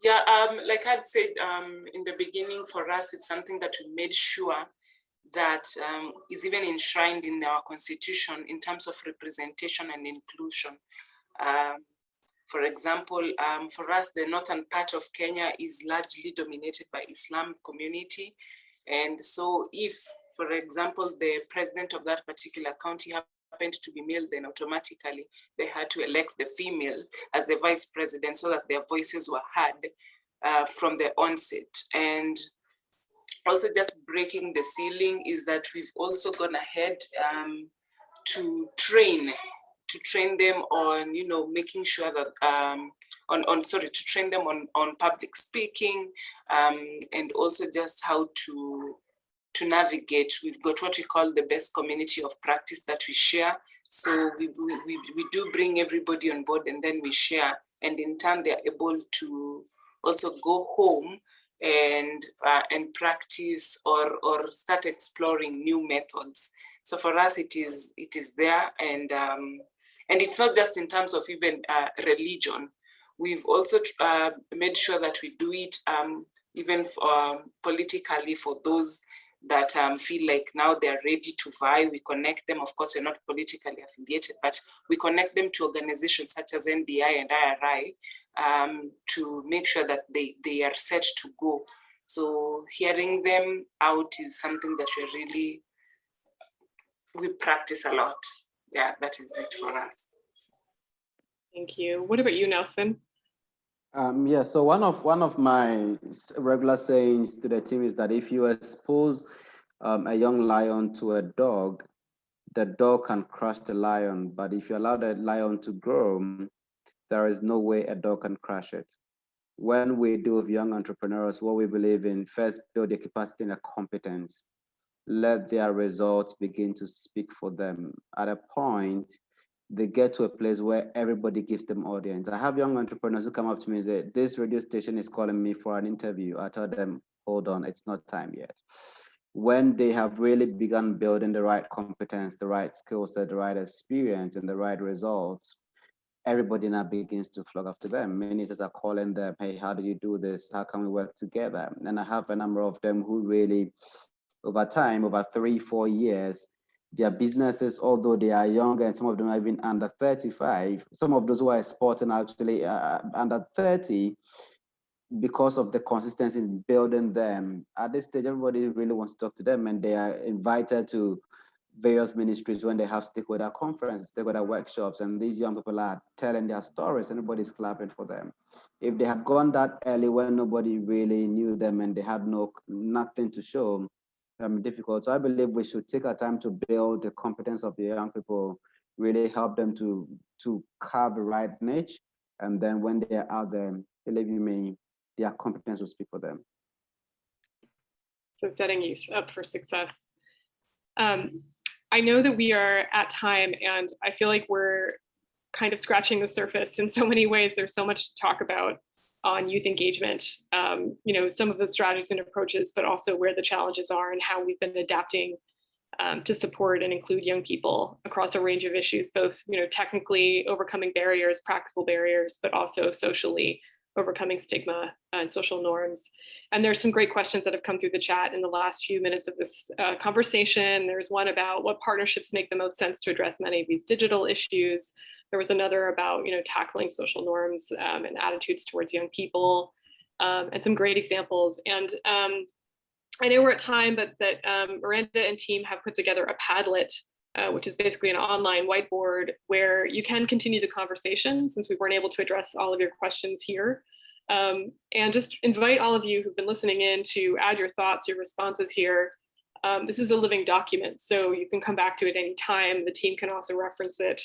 Speaker 6: Yeah, like I'd said in the beginning, for us, it's something that we made sure that is even enshrined in our constitution in terms of representation and inclusion. For example, for us, the northern part of Kenya is largely dominated by Islam community. And so if, for example, the president of that particular county happened to be male, then automatically they had to elect the female as the vice president so that their voices were heard from the onset. And also just breaking the ceiling is that we've also gone ahead to train them on, you know, making sure that to train them on public speaking, and also just how to navigate. We've got what we call the best community of practice that we share. So we do bring everybody on board and then we share, and in turn they're able to also go home and practice or start exploring new methods. So for us, it is there, and it's not just in terms of even religion. We've also made sure that we do it even politically for those that feel like now they're ready to vie. We connect them. Of course, we're not politically affiliated, but we connect them to organizations such as NDI and IRI to make sure that they are set to go. So hearing them out is something that we practice a lot. Yeah, that is it for us.
Speaker 5: Thank you. What about you, Nelson?
Speaker 7: Yeah, so one of my regular sayings to the team is that if you expose a young lion to a dog, the dog can crush the lion. But if you allow the lion to grow, there is no way a dog can crush it. When we do with young entrepreneurs, what we believe in, first build their capacity and their competence. Let their results begin to speak for them. At a point, they get to a place where everybody gives them audience. I have young entrepreneurs who come up to me and say, this radio station is calling me for an interview. I tell them, hold on, it's not time yet. When they have really begun building the right competence, the right skill set, the right experience, and the right results, everybody now begins to flock after them. Ministers are calling them, hey, how do you do this? How can we work together? And I have a number of them who really, over time, over 3-4 years, their businesses, although they are younger and some of them are even under 35, some of those who are exporting actually under 30, because of the consistency in building them. At this stage, everybody really wants to talk to them, and they are invited to various ministries when they have stakeholder conferences, stakeholder workshops, and these young people are telling their stories, and everybody's clapping for them. If they had gone that early when nobody really knew them and they had nothing to show, difficult. So I believe we should take our time to build the competence of the young people, really help them to carve the right niche, and then when they are out there, believe you me, their competence will speak for them.
Speaker 5: So setting youth up for success. I know that we are at time, and I feel like we're kind of scratching the surface in so many ways. There's so much to talk about on youth engagement, you know, some of the strategies and approaches, but also where the challenges are and how we've been adapting to support and include young people across a range of issues, both, you know, technically overcoming barriers, practical barriers, but also socially overcoming stigma and social norms. And there's some great questions that have come through the chat in the last few minutes of this conversation. There's one about what partnerships make the most sense to address many of these digital issues. There was another about, you know, tackling social norms and attitudes towards young people, and some great examples. And I know we're at time, but that Miranda and team have put together a Padlet, which is basically an online whiteboard where you can continue the conversation, since we weren't able to address all of your questions here. And just invite all of you who've been listening in to add your thoughts, your responses here. This is a living document, so you can come back to it any time. The team can also reference it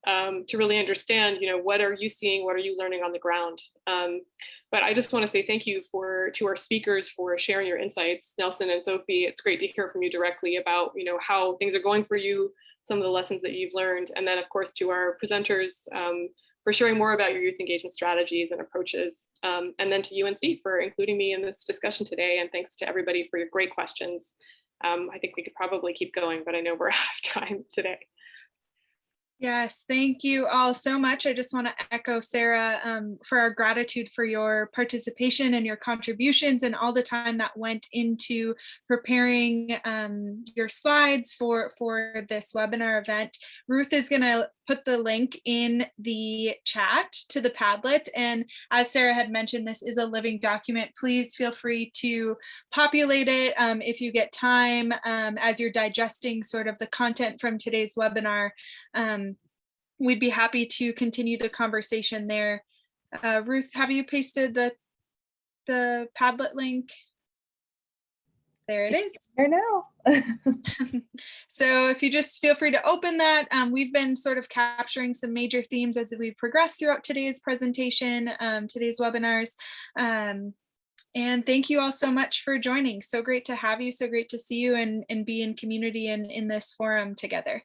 Speaker 5: to really understand, you know, what are you seeing, what are you learning on the ground. But I just want to say thank you to our speakers for sharing your insights, Nelson and Sophie. It's great to hear from you directly about, you know, how things are going for you, some of the lessons that you've learned, and then of course to our presenters for sharing more about your youth engagement strategies and approaches, and then to UNC for including me in this discussion today. And thanks to everybody for your great questions. I think we could probably keep going, but I know we're out of time today.
Speaker 1: Yes, thank you all so much. I just want to echo Sarah for our gratitude for your participation and your contributions and all the time that went into preparing your slides for this webinar event. Ruth is going to put the link in the chat to the Padlet. And as Sarah had mentioned, this is a living document. Please feel free to populate it if you get time as you're digesting sort of the content from today's webinar. We'd be happy to continue the conversation there. Ruth, have you pasted the Padlet link? There it is.
Speaker 9: There now.
Speaker 1: So if you just feel free to open that, we've been sort of capturing some major themes as we progress throughout today's presentation, today's webinars. And thank you all so much for joining. So great to have you. So great to see you and be in community and in this forum together.